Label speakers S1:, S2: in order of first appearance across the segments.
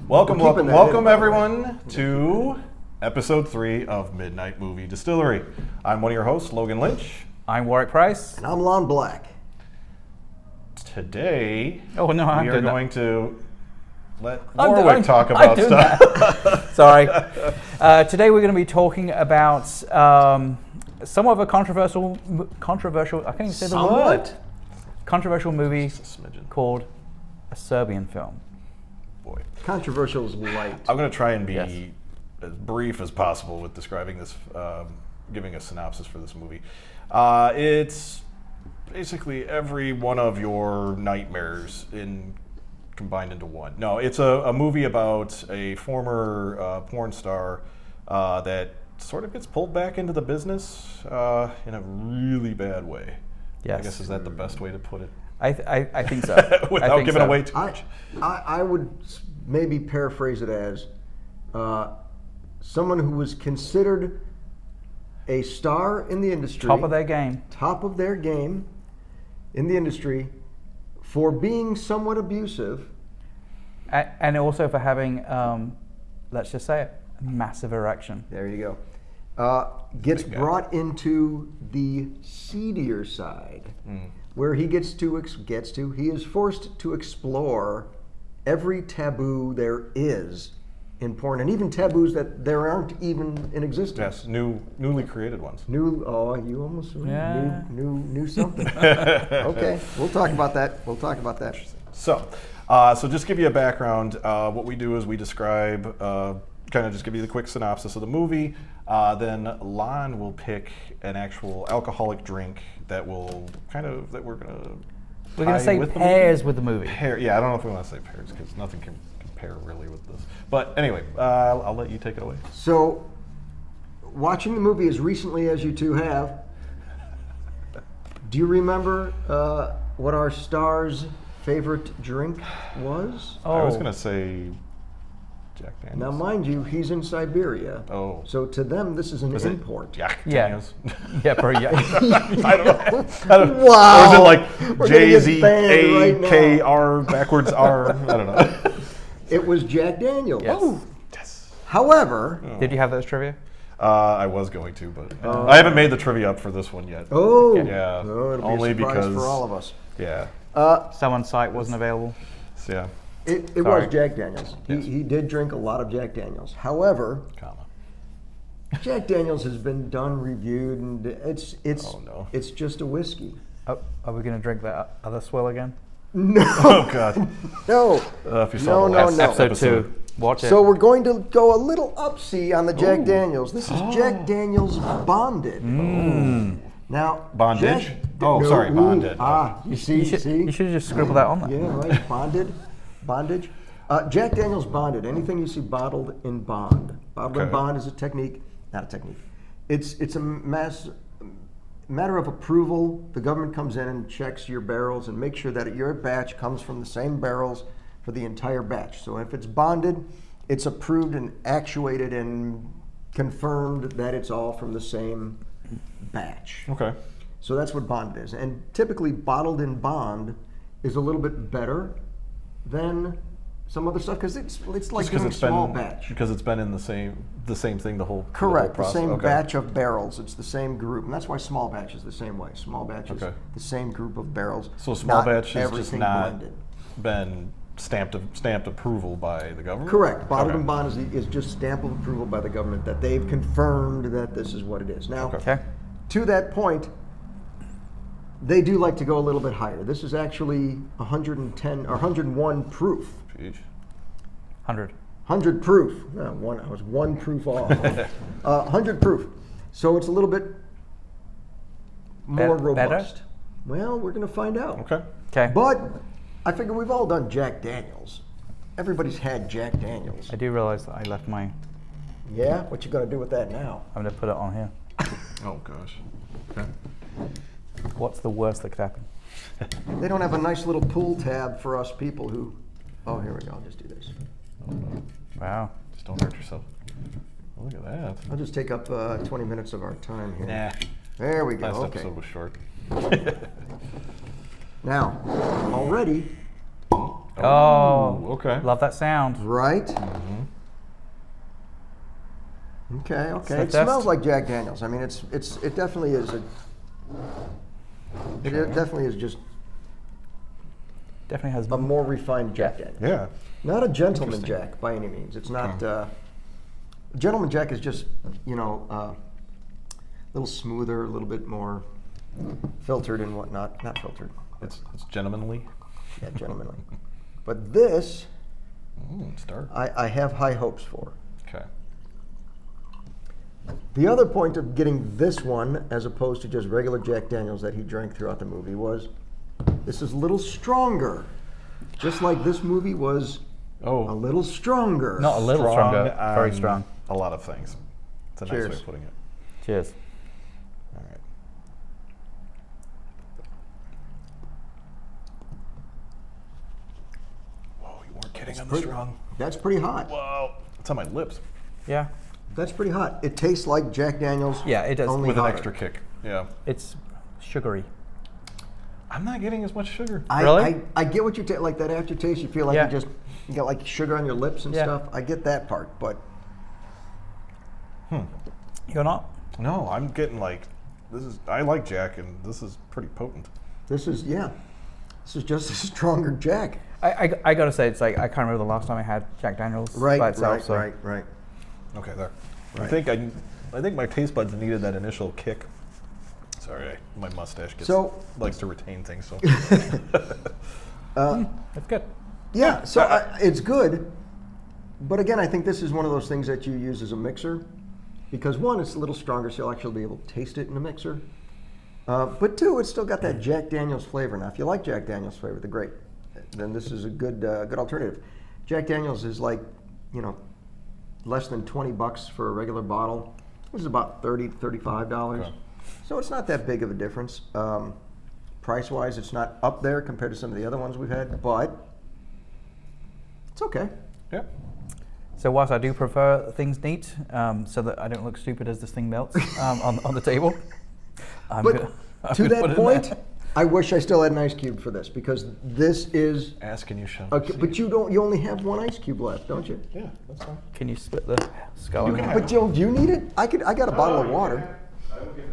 S1: Welcome everyone to episode 3 of Midnight Movie Distillery. I'm one of your hosts, Logan Lynch.
S2: I'm Warwick Price.
S3: And I'm Lon Black.
S1: Today,
S2: we are
S1: going to let Warwick talk about stuff.
S2: Sorry. Today we're going to be talking about somewhat of a controversial, I can't even say the word. Controversial movie called A Serbian Film.
S1: Boy.
S3: Controversial is light.
S1: I'm going to try and be as brief as possible with describing this, giving a synopsis for this movie. It's basically every one of your nightmares combined into one. No, it's a movie about a former porn star that sort of gets pulled back into the business in a really bad way.
S2: Yes.
S1: I guess, is that the best way to put it?
S2: I think so.
S1: Without giving away too much.
S3: I would maybe paraphrase it as someone who was considered a star in the industry.
S2: Top of their game.
S3: Top of their game in the industry for being somewhat abusive.
S2: And also for having, let's just say it, a massive erection.
S3: There you go. Gets brought into the seedier side, where he he is forced to explore every taboo there is in porn, and even taboos that there aren't even in existence.
S1: Yes, newly created ones.
S3: You almost knew something. Okay, we'll talk about that.
S1: So just give you a background. What we do is we describe, kind of just give you the quick synopsis of the movie. Then Lon will pick an actual alcoholic drink that we're gonna
S2: say pairs with the movie.
S1: I don't know if we want to say pairs because nothing can compare really with this. But anyway, I'll let you take it away.
S3: So, watching the movie as recently as you two have, do you remember what our star's favorite drink was?
S1: I was gonna say Jack Daniels.
S3: Now, mind you, he's in Siberia.
S1: Oh.
S3: So to them, this is an import.
S1: Jack Daniels?
S2: Yeah, pretty yeah.
S1: I don't know.
S3: Wow.
S1: Or is it like J-Z-A-K-R backwards R? I don't know.
S3: It was Jack Daniels.
S2: Yes.
S3: Oh.
S1: Yes.
S3: However.
S2: Did you have those trivia?
S1: I was going to, but I haven't made the trivia up for this one yet.
S3: Oh.
S1: Yeah.
S3: Oh, it'll
S1: only
S3: be a surprise
S1: because
S3: for all of us.
S1: Yeah.
S2: Someone's site wasn't available.
S1: Yeah.
S3: It was Jack Daniels. He did drink a lot of Jack Daniels. However, Jack Daniels has been done, reviewed, and it's just a whiskey.
S2: Oh, are we going to drink that other swill again?
S3: No.
S1: Oh God.
S3: No.
S1: If you saw the last
S2: episode 2. Watch it.
S3: So we're going to go a little upsy on the Jack Daniels. This is Jack Daniels Bonded. Now,
S1: Bondage? Bonded.
S3: You see?
S2: You should have just scribbled that on there.
S3: Yeah, right. Bondage. Jack Daniels Bonded. Anything you see bottled in bond. Bottled in bond is a technique. Not a technique. It's a matter of approval. The government comes in and checks your barrels and makes sure that your batch comes from the same barrels for the entire batch. So if it's bonded, it's approved and actuated and confirmed that it's all from the same batch.
S1: Okay.
S3: So that's what bonded is. And typically bottled in bond is a little bit better than some other stuff because it's like doing a small batch.
S1: Because it's been in the same thing the whole
S3: Correct.
S1: The whole
S3: the same batch of barrels. It's the same group, and that's why small batch is the same way. Small batch is the same group of barrels.
S1: So small batch is just not
S3: blended.
S1: Been stamped approval by the government.
S3: Correct. Bottled in bond is just stamp of approval by the government that they've confirmed that this is what it is. Now, to that point, they do like to go a little bit higher. This is actually 110 or 101 proof.
S1: Jeez.
S3: 100 proof. No, I was one proof off. 100 proof. So it's a little bit more robust.
S2: Better?
S3: Well, we're going to find out.
S2: Okay.
S3: But I figure we've all done Jack Daniels. Everybody's had Jack Daniels.
S2: I do realize that I left my...
S3: Yeah? What you going to do with that now?
S2: I'm going to put it on here.
S1: Oh, gosh. Okay.
S2: What's the worst that could happen?
S3: They don't have a nice little pool tab for us people who... Oh, here we go. I'll just do this.
S1: Oh, no.
S2: Wow.
S1: Just don't hurt yourself. Oh, look at that.
S3: I'll just take up 20 minutes of our time here.
S1: Nah.
S3: There we go.
S1: Last
S3: okay.
S1: episode was short.
S3: Now, already,
S2: Oh,
S1: okay.
S2: Love that sound.
S3: Right?
S1: Mm-hmm.
S3: Okay, okay.
S2: So
S3: It
S2: that's-
S3: smells like Jack Daniels. I mean, it definitely is a. It definitely is just
S2: Definitely has
S3: a more refined Jack Daniels.
S1: Yeah.
S3: Not a gentleman
S1: Interesting.
S3: Jack by any means. It's not. Gentleman Jack is just, a little smoother, a little bit more filtered and whatnot. Not filtered.
S1: It's gentlemanly.
S3: Yeah, gentlemanly. But this,
S1: It's dark.
S3: I have high hopes for.
S1: Okay.
S3: The other point of getting this one, as opposed to just regular Jack Daniels that he drank throughout the movie, was this is a little stronger. Just like this movie was a little stronger.
S2: Not a little stronger, very
S1: on
S2: strong.
S1: A lot of things. It's a nice way
S3: Cheers.
S1: of putting it.
S2: Cheers.
S1: All right. Whoa, you weren't kidding on the strong.
S3: That's pretty hot.
S1: Whoa, it's on my lips.
S2: Yeah.
S3: That's pretty hot. It tastes like Jack Daniels.
S2: Yeah, it does.
S3: Only
S1: With an
S3: hotter.
S1: extra kick. Yeah.
S2: It's sugary.
S1: I'm not getting as much sugar.
S2: Really?
S3: I get what you take. Like that aftertaste, you feel like
S2: Yeah.
S3: you got like sugar on your lips and
S2: Yeah.
S3: stuff. I get that part, but
S2: You're not?
S1: No, I'm getting like, I like Jack, and this is pretty potent.
S3: this is just a stronger Jack.
S2: I gotta say, it's like, I can't remember the last time I had Jack Daniels
S3: Right,
S2: by itself.
S3: right,
S2: so.
S3: right.
S1: Okay, there.
S3: Right.
S1: I think my taste buds needed that initial kick. Sorry, my mustache likes to retain things. So
S2: That's good.
S3: Yeah, so it's good. But again, I think this is one of those things that you use as a mixer. Because one, it's a little stronger, so you'll actually be able to taste it in a mixer. But two, it's still got that Jack Daniels flavor. Now, if you like Jack Daniels flavor, then this is a good alternative. Jack Daniels is like, less than $20 for a regular bottle. This is about $30 to $35.
S1: Okay.
S3: So it's not that big of a difference. Price-wise, it's not up there compared to some of the other ones we've had, but it's okay.
S1: yeah.
S2: So whilst I do prefer things neat, so that I don't look stupid as this thing melts on the table, I'm
S3: But
S2: gonna
S3: to
S2: put
S3: that
S2: it in
S3: point,
S2: there.
S3: I wish I still had an ice cube for this because this is.
S1: Ask and you shall.
S3: Okay,
S1: receive.
S3: but you only have one ice cube left, don't you?
S1: Yeah, that's fine.
S2: Can you split the skull in half?
S3: But Joe, do you need it? I got a bottle of water
S1: I will give it.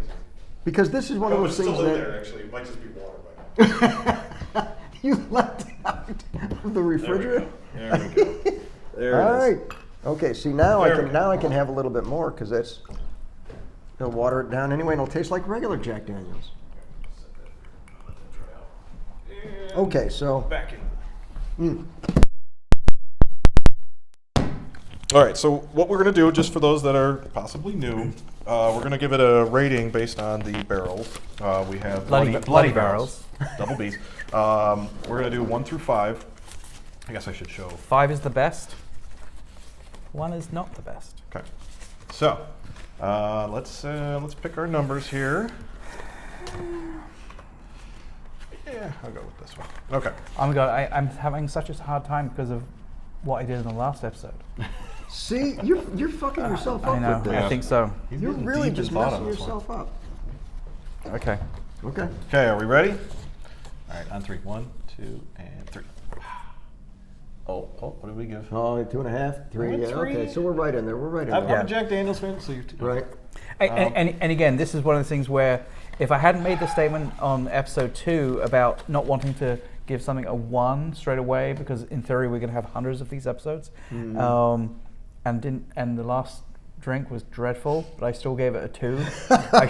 S3: because this is one of those things that
S1: Actually, it might just be water.
S3: you left out of the refrigerator.
S1: There we go. There
S3: All
S1: it is.
S3: right. Okay. See now
S1: There we go.
S3: I can have a little bit more because it'll water it down anyway, and it'll taste like regular Jack Daniels. Okay, so
S1: Back in. All right, so what we're going to do, just for those that are possibly new, we're going to give it a rating based on the barrels. We have
S2: Bloody barrels.
S1: double B's. We're going to do 1 through 5. I guess I should show.
S2: 5 is the best. 1 is not the best.
S1: Okay, so let's pick our numbers here. Yeah, I'll go with this one. Okay.
S2: Oh my god, I'm having such a hard time because of what I did in the last episode.
S3: see, you're fucking yourself up
S2: I know,
S3: with this.
S2: I think so.
S3: You're really just messing yourself up.
S2: Okay.
S3: Okay.
S1: Okay, are we ready? All right, on 3. 1, 2, and 3. Oh, what did we give?
S3: Oh, 2.5, 3.
S1: We're
S3: Yeah.
S1: at 3.
S3: Okay, so we're right in there. We're right in
S1: I'm
S3: there.
S1: a Jack Daniels fan, so you're 2.
S3: Right.
S2: And again, this is one of the things where if I hadn't made the statement on episode 2 about not wanting to give something a 1 straight away, because in theory we're going to have hundreds of these episodes, and the last drink was dreadful, but I still gave it a 2. I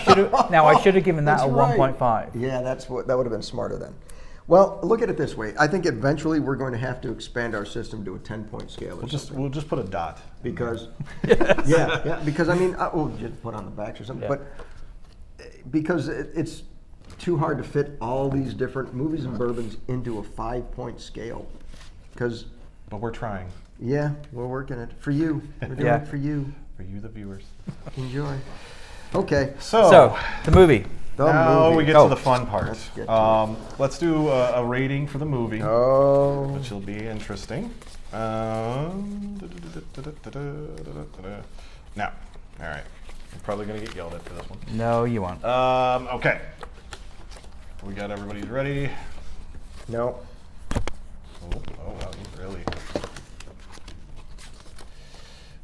S2: should have given that
S3: That's
S2: a
S3: right.
S2: 1.5.
S3: Yeah, that would have been smarter then. Well, look at it this way. I think eventually we're going to have to expand our system to a 10-point scale or something.
S1: We'll just put a dot.
S3: Because, yeah, because I mean, we'll just put on the backs or something.
S2: Yeah.
S3: But because it's too hard to fit all these different movies and bourbons into a 5-point scale. Because,
S1: But we're trying.
S3: yeah, we're working it for you. We're doing
S2: Yeah.
S3: it for you.
S1: For you, the viewers.
S3: Enjoy. Okay.
S2: So, the movie.
S3: The
S1: Now
S3: movie.
S1: we get
S2: Oh.
S1: to the fun part.
S3: Let's get to
S1: Let's do a rating for the movie,
S3: Oh.
S1: which will be interesting. Now, all right. I'm probably going to get yelled at for this one.
S2: No, you won't.
S1: Okay. We got everybody's ready.
S3: No.
S1: Oh, wow. really.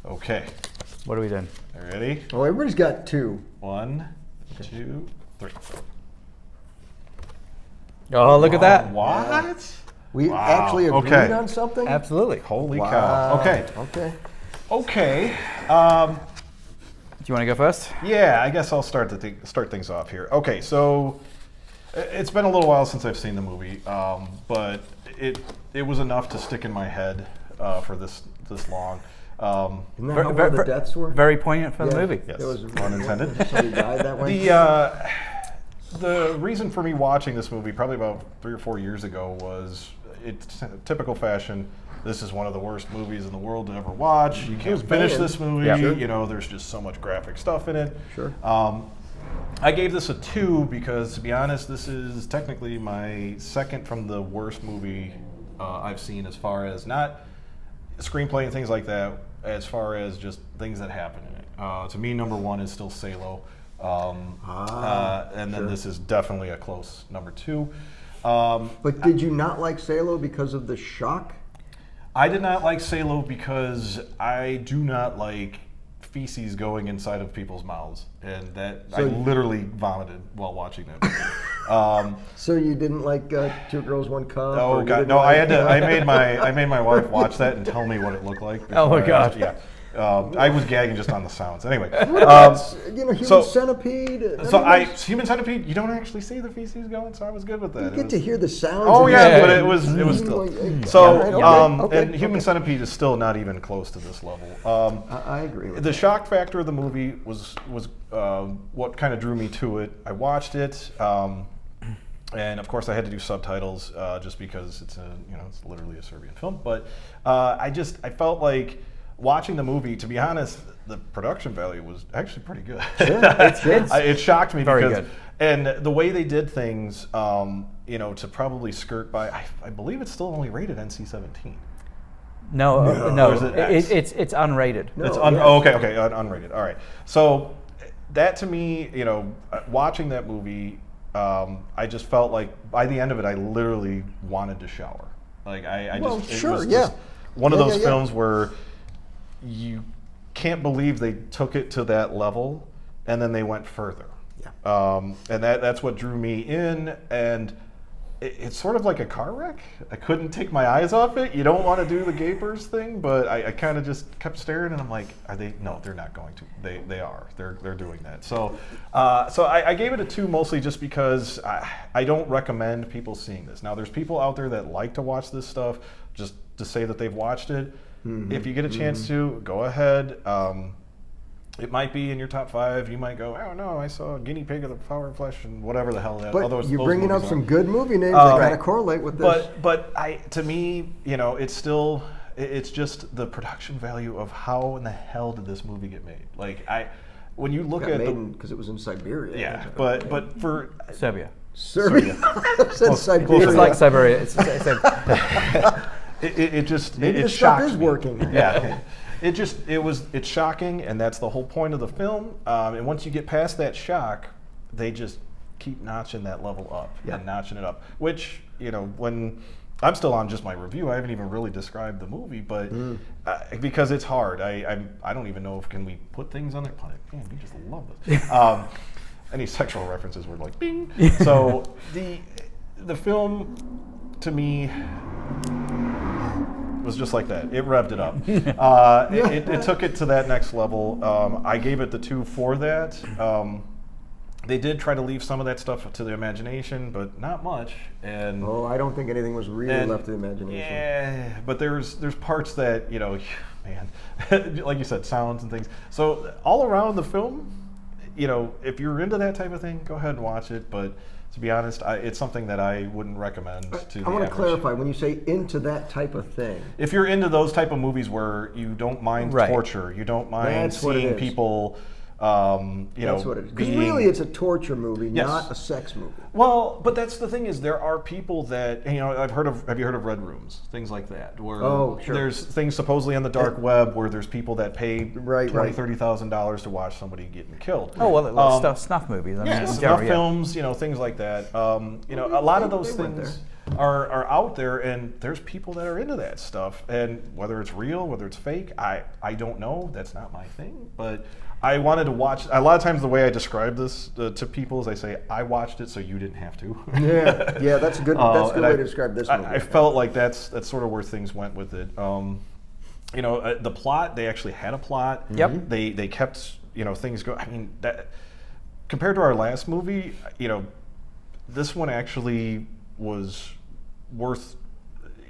S1: Okay.
S2: What are we doing?
S1: Ready?
S3: Oh, everybody's got 2.
S1: 1, 2, 3.
S2: Oh, look at that.
S1: What?
S3: We
S1: Wow.
S3: actually agreed
S1: Okay.
S3: on something?
S2: Absolutely.
S1: Holy
S3: Wow.
S1: cow. Okay.
S3: Okay.
S1: Okay.
S2: Do you want to go first?
S1: Yeah, I guess I'll start things off here. Okay, so it's been a little while since I've seen the movie, but it was enough to stick in my head for this long.
S3: Isn't that how the deaths were?
S2: Very poignant for the movie.
S1: Yes,
S3: There was
S1: pun intended.
S3: Somebody died that way?
S1: The reason for me watching this movie probably about 3 or 4 years ago was, it's typical fashion. This is one of the worst movies in the world to ever watch. You can't finish this movie.
S2: Yeah.
S1: You know, there's just so much graphic stuff in it.
S3: Sure.
S1: I gave this a 2 because, to be honest, this is technically my second from the worst movie I've seen, as far as not screenplay and things like that, as far as just things that happen in it. To me, number 1 is still Salo. And then this is definitely a close number 2.
S3: But did you not like Salo because of the shock?
S1: I did not like Salo because I do not like feces going inside of people's mouths, and that I literally vomited while watching that movie.
S3: So you didn't like 2 Girls, 1 Cup?
S1: Oh God, no! I had to. I made my wife watch that and tell me what it looked like.
S2: Oh my God!
S1: Yeah. I was gagging just on the sounds. Anyway,
S3: Human Centipede.
S1: Human Centipede. You don't actually see the feces going, so I was good with that.
S3: You get to hear the sounds.
S1: Oh
S3: and
S1: yeah,
S3: you-
S1: but it was still. And Human Centipede is still not even close to this level.
S3: I agree with
S1: The
S3: that.
S1: shock factor of the movie was what kind of drew me to it. I watched it, and of course I had to do subtitles just because it's literally a Serbian film. But I felt like, watching the movie, to be honest, the production value was actually pretty good. It shocked me
S2: Very
S1: because,
S2: good.
S1: and the way they did things, to probably skirt by, I believe it's still only rated NC-17.
S2: No.
S1: Or is it X?
S2: It's unrated.
S3: No.
S1: It's unrated. All right. So that, to me, watching that movie, I just felt like by the end of it, I literally wanted to shower. Like it was just one of those films where you can't believe they took it to that level, and then they went further.
S3: Yeah.
S1: And that's what drew me in, and it's sort of like a car wreck. I couldn't take my eyes off it. You don't want to do the gapers thing, but I kind of just kept staring, and I'm like, are they? No, they're not going to. They are. They're doing that. So I gave it a 2 mostly just because I don't recommend people seeing this. Now, there's people out there that like to watch this stuff just to say that they've watched it. Mm-hmm. If you get a chance to, go ahead. It might be in your top 5. You might go, oh no, I saw a guinea pig of the power of flesh and whatever the hell that.
S3: But you're bringing up some good movie names that kind of correlate with this.
S1: But to me, it's still, it's just the production value of how in the hell did this movie get made? Like when you look at
S3: because it was in Siberia.
S1: Yeah, but for
S2: Serbia.
S3: Serbia. Said Siberia.
S2: It's like Siberia.
S1: It
S3: stuff
S1: shocked
S3: is
S1: me.
S3: working.
S1: Yeah. It's shocking, and that's the whole point of the film. And once you get past that shock, they just keep notching that level up and notching it up. Which, when I'm still on just my review, I haven't even really described the movie, but because it's hard, I don't even know if can we put things on there. Man, you just love this. Any sexual references were like bing. So the film, to me, was just like that. It revved it up. It took it to that next level. I gave it the 2 for that. They did try to leave some of that stuff to the imagination, but not much. And
S3: I don't think anything was really left to the imagination.
S1: Yeah, but there's parts that, man, like you said, sounds and things. So all around the film, if you're into that type of thing, go ahead and watch it. But to be honest, it's something that I wouldn't recommend to the
S3: I want to
S1: average.
S3: clarify, when you say into that type of thing.
S1: If you're into those type of movies where you don't mind torture, you don't mind seeing people,
S3: That's what it is. Because really it's a torture movie, not a sex movie.
S1: Well, but that's the thing is there are people that, have you heard of Red Rooms? Things like that. Where there's things supposedly on the dark web where there's people that pay $20,000, $30,000 to watch somebody getting killed.
S2: Oh, well, snuff movies.
S1: Snuff films, things like that. A lot of those things. are out there, and there's people that are into that stuff. And whether it's real, whether it's fake, I don't know. That's not my thing. But I wanted to watch. A lot of times, the way I describe this to people is I say, I watched it so you didn't have to.
S3: Yeah, that's a good way to describe this movie.
S1: I felt like that's sort of where things went with it. The plot, they actually had a plot.
S2: Yep.
S1: They kept, things going. I mean, that compared to our last movie, this one actually was worth.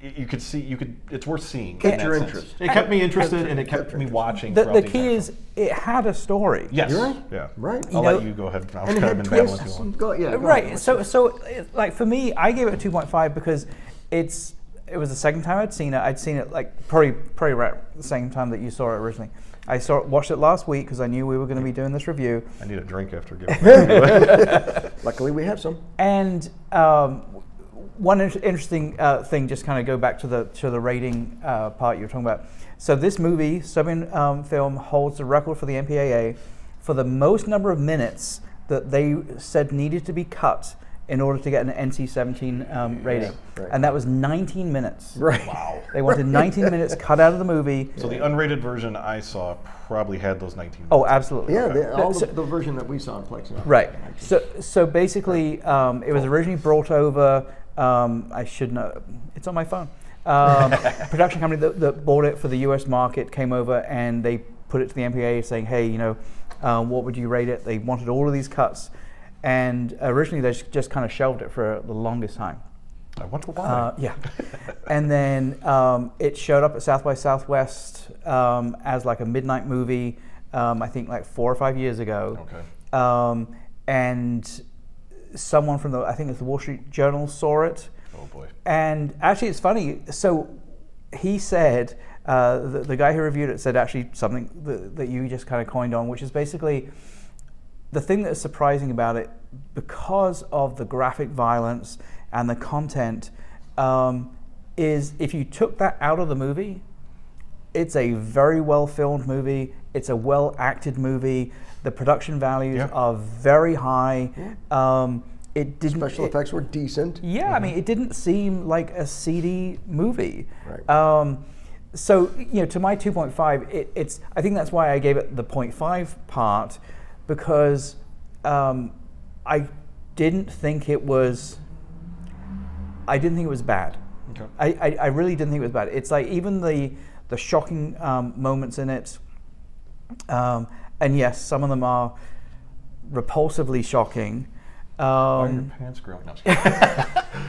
S1: It's worth seeing.
S3: Kept your interest.
S1: It kept me interested, and it kept me watching.
S2: The key is it had a story.
S1: Yes.
S3: You're right.
S1: Yeah.
S3: Right.
S1: I'll let you go ahead. I'll
S3: And it
S1: kind of
S3: had
S1: been babbling
S3: twists.
S1: too long.
S3: Go
S2: Right.
S3: ahead.
S2: So like for me, I gave it a 2.5 because it was the second time I'd seen it. I'd seen it like probably right the same time that you saw it originally. I watched it last week because I knew we were going to be doing this review.
S1: I need a drink after giving it.
S3: Luckily, we have some.
S2: And one interesting thing, just kind of go back to the rating part you were talking about. So this movie, Serbian Film, holds the record for the MPAA for the most number of minutes that they said needed to be cut in order to get an NC-17 rating.
S3: Right.
S2: And that was 19 minutes.
S3: Right.
S1: Wow.
S2: They wanted 19 minutes cut out of the movie.
S1: So the unrated version I saw probably had those 19 minutes.
S2: Oh, absolutely.
S3: Yeah,
S2: Okay.
S3: the version that we saw in Plex.
S2: Right. So basically, it was originally brought over. I should know. It's on my phone. Production company that bought it for the U.S. market came over and they put it to the MPAA saying, "Hey, what would you rate it?" They wanted all of these cuts, and originally they just kind of shelved it for the longest time.
S1: I wonder why.
S2: Yeah, and then it showed up at South by Southwest as like a midnight movie. I think like 4 or 5 years ago.
S1: Okay.
S2: And someone from I think it's the Wall Street Journal saw it.
S1: Oh boy.
S2: And actually, it's funny. So he said, the guy who reviewed it said actually something that you just kind of coined on, which is basically the thing that is surprising about it, because of the graphic violence and the content, is if you took that out of the movie, it's a very well filmed movie. It's a well acted movie. The production values are very high. It didn't.
S3: Special effects were decent.
S2: Yeah, I mean, it didn't seem like a seedy movie.
S3: Right.
S2: So to my 2.5, it's. I think that's why I gave it the 0.5 part, because I didn't think it was. I didn't think it was bad.
S1: Okay.
S2: I really didn't think it was bad. It's like even the shocking moments in it, and yes, some of them are repulsively shocking.
S1: Why are your pants growing? No,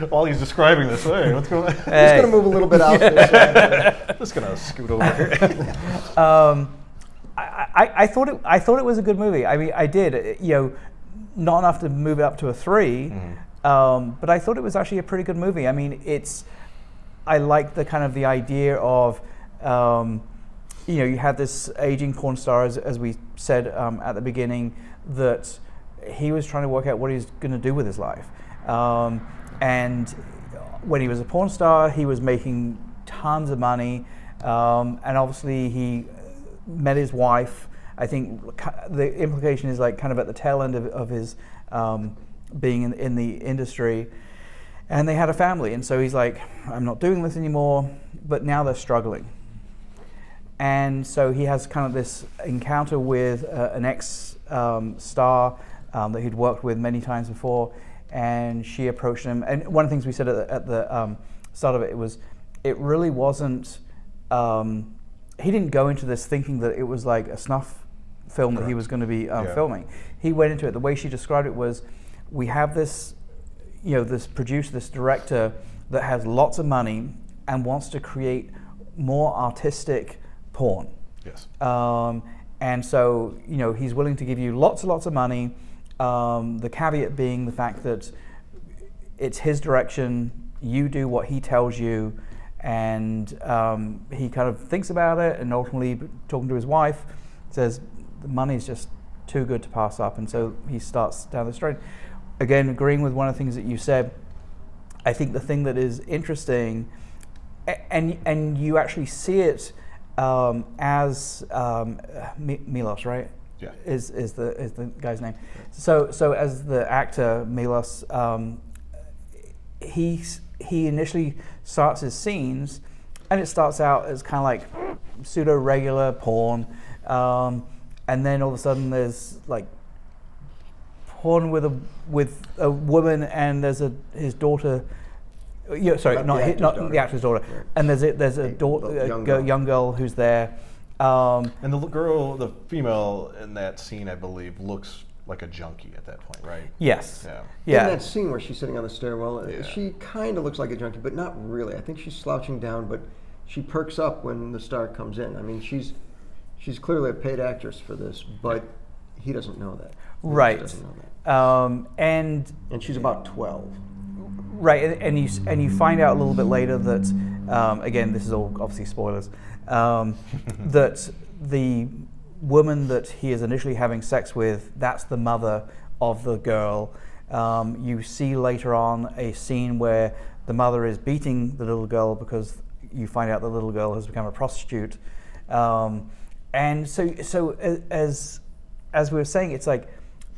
S1: while he's describing this, hey, what's going on?
S3: Just going to move a little bit out there.
S1: Just going to scoot over here.
S2: I thought it was a good movie. I mean, I did. Not enough to move it up to a 3, but I thought it was actually a pretty good movie. I mean, I like the kind of the idea of, you had this aging porn star, as we said at the beginning, that he was trying to work out what he's going to do with his life. And when he was a porn star, he was making tons of money. And obviously he met his wife. I think the implication is like kind of at the tail end of his being in the industry. And they had a family. And so he's like, I'm not doing this anymore. But now they're struggling. And so he has kind of this encounter with an ex-star that he'd worked with many times before, and she approached him. And one of the things we said at the start of it was, it really wasn't. He didn't go into this thinking that it was like a snuff film that he was going to be filming. He went into it. The way she described it was, we have this, this producer, this director that has lots of money and wants to create more artistic porn.
S1: Yes.
S2: And so, he's willing to give you lots and lots of money. The caveat being the fact that it's his direction, you do what he tells you, and he kind of thinks about it, and ultimately, talking to his wife, says the money's just too good to pass up, and so he starts down this road. Again, agreeing with one of the things that you said, I think the thing that is interesting, and you actually see it as Milos, right?
S1: Yeah.
S2: Is the guy's name. So as the actor Milos, he he initially starts his scenes, and it starts out as kind of like pseudo regular porn, and then all of a sudden there's like porn with a woman, and there's his daughter. Yeah, sorry, not the actor's daughter. Right. And there's a young girl who's there.
S1: And the female in that scene, I believe, looks like a junkie at that point, right?
S2: Yes.
S3: Yeah. In that scene where she's sitting on the stairwell, she kind of looks like a junkie, but not really. I think she's slouching down, but she perks up when the star comes in. I mean, she's clearly a paid actress for this, but he doesn't know that.
S2: Right.
S3: He doesn't know that.
S2: And
S3: she's about 12.
S2: Right, and you find out a little bit later that, again, this is all obviously spoilers, that the woman that he is initially having sex with, that's the mother of the girl. You see later on a scene where the mother is beating the little girl because you find out the little girl has become a prostitute. And so as we were saying, it's like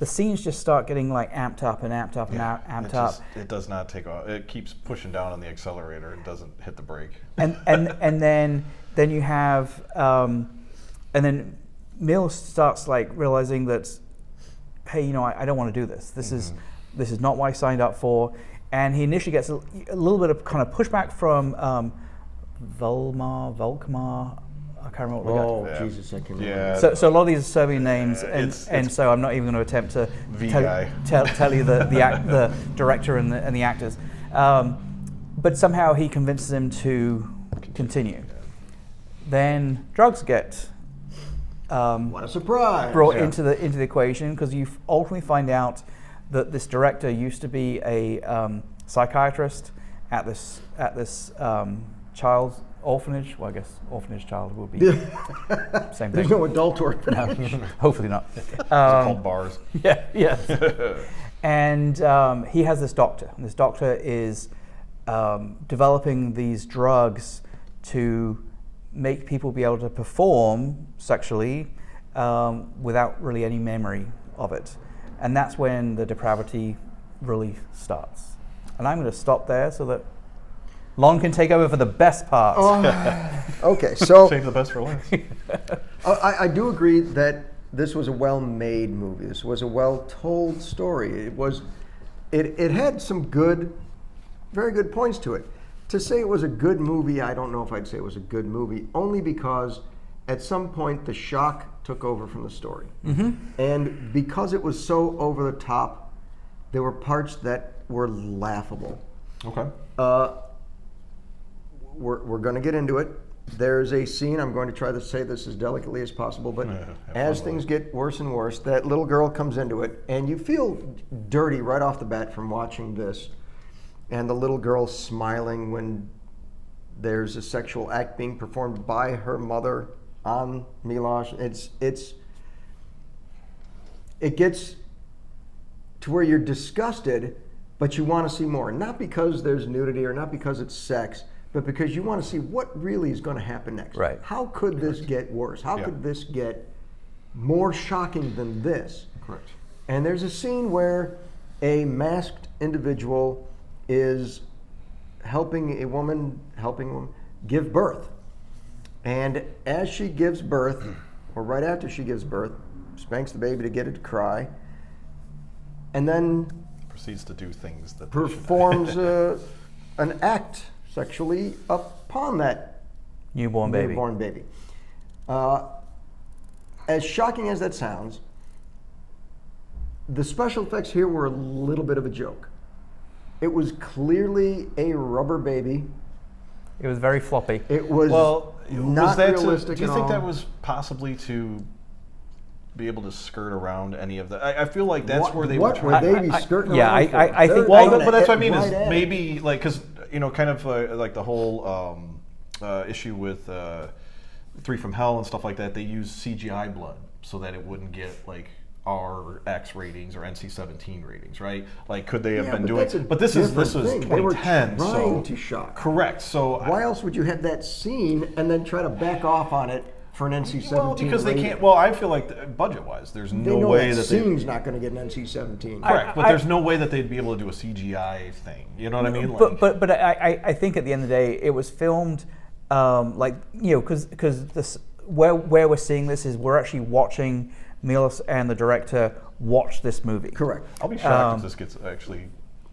S2: the scenes just start getting like amped up and amped up and amped up.
S1: It does not take off. It keeps pushing down on the accelerator. It doesn't hit the brake.
S2: And then you have and then Mills starts like realizing that, hey, I don't want to do this. This is not what I signed up for. And he initially gets a little bit of kind of pushback from Volkmar. I can't remember what
S3: the guy. Jesus, I can remember.
S1: Yeah.
S2: So a lot of these are Serbian names, and so I'm not even going to attempt to tell you the director and the actors. But somehow he convinces him to continue. Then drugs get
S3: what a surprise!
S2: Brought into the equation, because you ultimately find out that this director used to be a psychiatrist at this child's orphanage. Well, I guess orphanage child would be same thing.
S3: There's no adult orphanage.
S2: No, hopefully not.
S1: It's called bars.
S2: Yeah, yes. And he has this doctor. And this doctor is developing these drugs to make people be able to perform sexually without really any memory of it. And that's when the depravity really starts. And I'm going to stop there so that Lon can take over for the best part.
S3: Okay, so
S1: save the best for last.
S3: I do agree that this was a well-made movie. This was a well-told story. It had some very good points to it. To say it was a good movie, I don't know if I'd say it was a good movie, only because at some point the shock took over from the story. Mm-hmm. And because it was so over the top, there were parts that were laughable.
S1: Okay.
S3: We're going to get into it. There's a scene, I'm going to try to say this as delicately as possible, but as things get worse and worse, that little girl comes into it, and you feel dirty right off the bat from watching this. And the little girl smiling when there's a sexual act being performed by her mother on Milosh. It gets to where you're disgusted, but you want to see more. Not because there's nudity or not because it's sex, but because you want to see what really is going to happen next.
S2: Right.
S3: How could this get worse? How could this get more shocking than this?
S1: Correct.
S3: And there's a scene where a masked individual is helping a woman give birth. And as she gives birth, or right after she gives birth, spanks the baby to get it to cry, and then
S1: proceeds to do things that
S3: performs an act sexually upon that
S2: newborn
S3: baby. As shocking as that sounds, the special effects here were a little bit of a joke. It was clearly a rubber baby.
S2: It was very floppy.
S3: It was not realistic.
S1: Do you
S3: at
S1: think
S3: all.
S1: that was possibly to be able to skirt around any of the? I feel like that's where they were trying.
S3: What were they skirting
S2: yeah,
S3: around?
S2: I think.
S1: Well, but that's what I mean
S3: right
S1: is maybe like because kind of like the whole issue with 3 from Hell and stuff like that. They use CGI blood so that it wouldn't get like R/X ratings or NC-17 ratings, right? Like, could they have been doing? But this was 2010.
S3: They were trying
S1: so
S3: to shock.
S1: Correct. So
S3: why else would you have that scene and then try to back off on it for an NC-17.
S1: Well, because they
S3: rating.
S1: can't. Well, I feel like budget-wise, there's
S3: They
S1: no
S3: know
S1: way
S3: that
S1: that
S3: scene's not going to get an NC-17.
S1: Correct, but there's no way that they'd be able to do a CGI thing. You know what I mean? Like,
S2: But I think at the end of the day, it was filmed because this where we're seeing this is we're actually watching Milos and the director watch this movie.
S3: Correct.
S1: I'll be shocked if this gets actually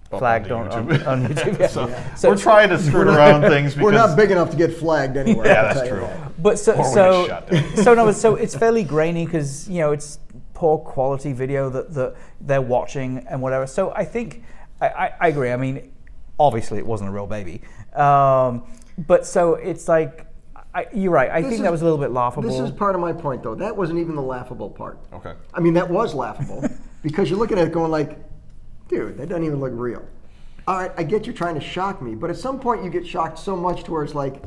S2: Flagged on YouTube. Yeah.
S1: So we're trying to skirt around things because
S3: We're not big enough to get flagged anywhere.
S1: Yeah,
S3: I'll
S1: that's
S3: tell you
S1: true.
S3: that.
S2: But
S1: Or we get shut down.
S2: so it's fairly grainy because it's poor quality video that they're watching and whatever. So I think I agree. I mean, obviously it wasn't a real baby, but so it's like you're right. I think that was a little bit laughable.
S3: This is part of my point, though. That wasn't even the laughable part.
S1: Okay.
S3: I mean, that was laughable because you're looking at it going like, dude, that doesn't even look real. All right, I get you're trying to shock me, but at some point you get shocked so much to where it's like,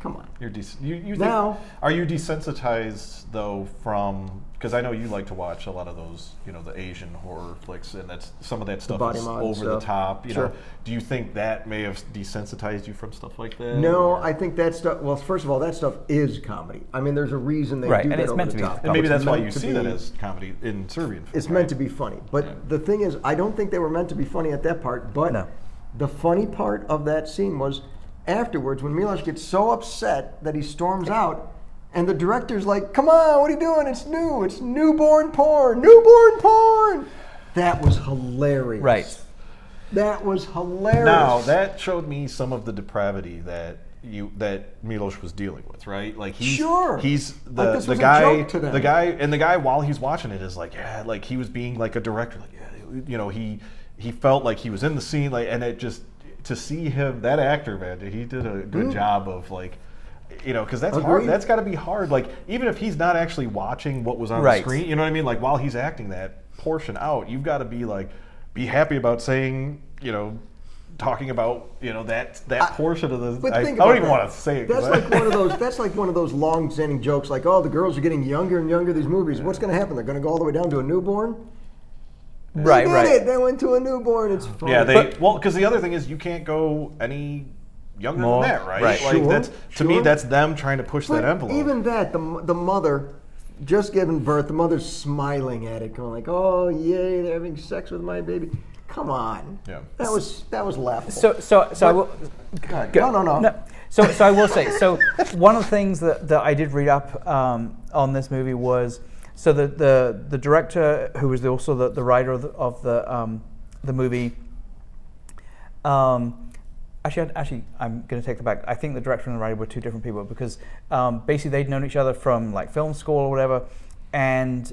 S3: come on.
S1: You're
S3: Now-
S1: are you desensitized though from, because I know you like to watch a lot of those, the Asian horror flicks, and that's some of that stuff
S3: body
S1: is
S3: mod
S1: over the
S3: stuff.
S1: top.
S3: Sure.
S1: Do you think that may have desensitized you from stuff like that?
S3: No,
S1: or-
S3: I think that stuff. Well, first of all, that stuff is comedy. I mean, there's a reason they
S2: Right,
S3: do
S2: and
S3: that
S2: it's
S3: over
S2: meant
S3: the
S2: to be.
S3: top.
S1: And maybe
S3: It's
S1: that's why
S3: meant
S1: you
S3: to
S1: see
S3: be-
S1: that as comedy in Serbian film.
S3: It's
S1: right?
S3: meant to be funny, but
S1: Yeah.
S3: the thing is, I don't think they were meant to be funny at that part. But
S2: No.
S3: the funny part of that scene was afterwards when Milos gets so upset that he storms out, and the director's like, "Come on, what are you doing? It's new. It's newborn porn. Newborn porn." That was hilarious.
S2: Right.
S3: That was hilarious.
S1: Now that showed me some of the depravity that Milos was dealing with, right? Like he's
S3: Sure.
S1: he's
S3: Like this
S1: the
S3: was a
S1: guy
S3: joke to them.
S1: the guy while he's watching it is like, yeah, like he was being like a director, like he felt like he was in the scene, like, and it just to see him, that actor, man, he did a good job of like, because that's hard.
S3: Agreed.
S1: That's got to be hard. Like even if he's not actually watching what was on
S2: Right.
S1: the screen, you know what I mean? Like while he's acting that portion out, you've got to be happy about saying, talking about that portion of the.
S3: But
S1: I
S3: think
S1: don't
S3: about
S1: even
S3: that.
S1: want to say it. 'cause
S3: That's like one of those. That's like one of those long-standing jokes. Like, oh, the girls are getting younger and younger. These movies. What's going to happen? They're going to go all the way down to a newborn.
S2: Right,
S3: They did
S2: right.
S3: it. They went to a newborn. It's funny.
S1: Yeah, because the other thing is you can't go any younger
S2: More,
S1: than that, right?
S2: right.
S1: Like
S3: Sure,
S1: that's to me
S3: sure.
S1: that's them trying to push
S3: But
S1: that envelope.
S3: even that, the mother just giving birth, the mother's smiling at it, going like, "Oh, yay, they're having sex with my baby." Come on.
S1: Yeah.
S3: That was laughable.
S2: So I will.
S3: God,
S2: Go.
S3: no.
S2: So I will say. So one of the things that I did read up on this movie was the director, who was also the writer of the movie. Actually, I'm going to take that back. I think the director and the writer were two different people because basically they'd known each other from like film school or whatever, and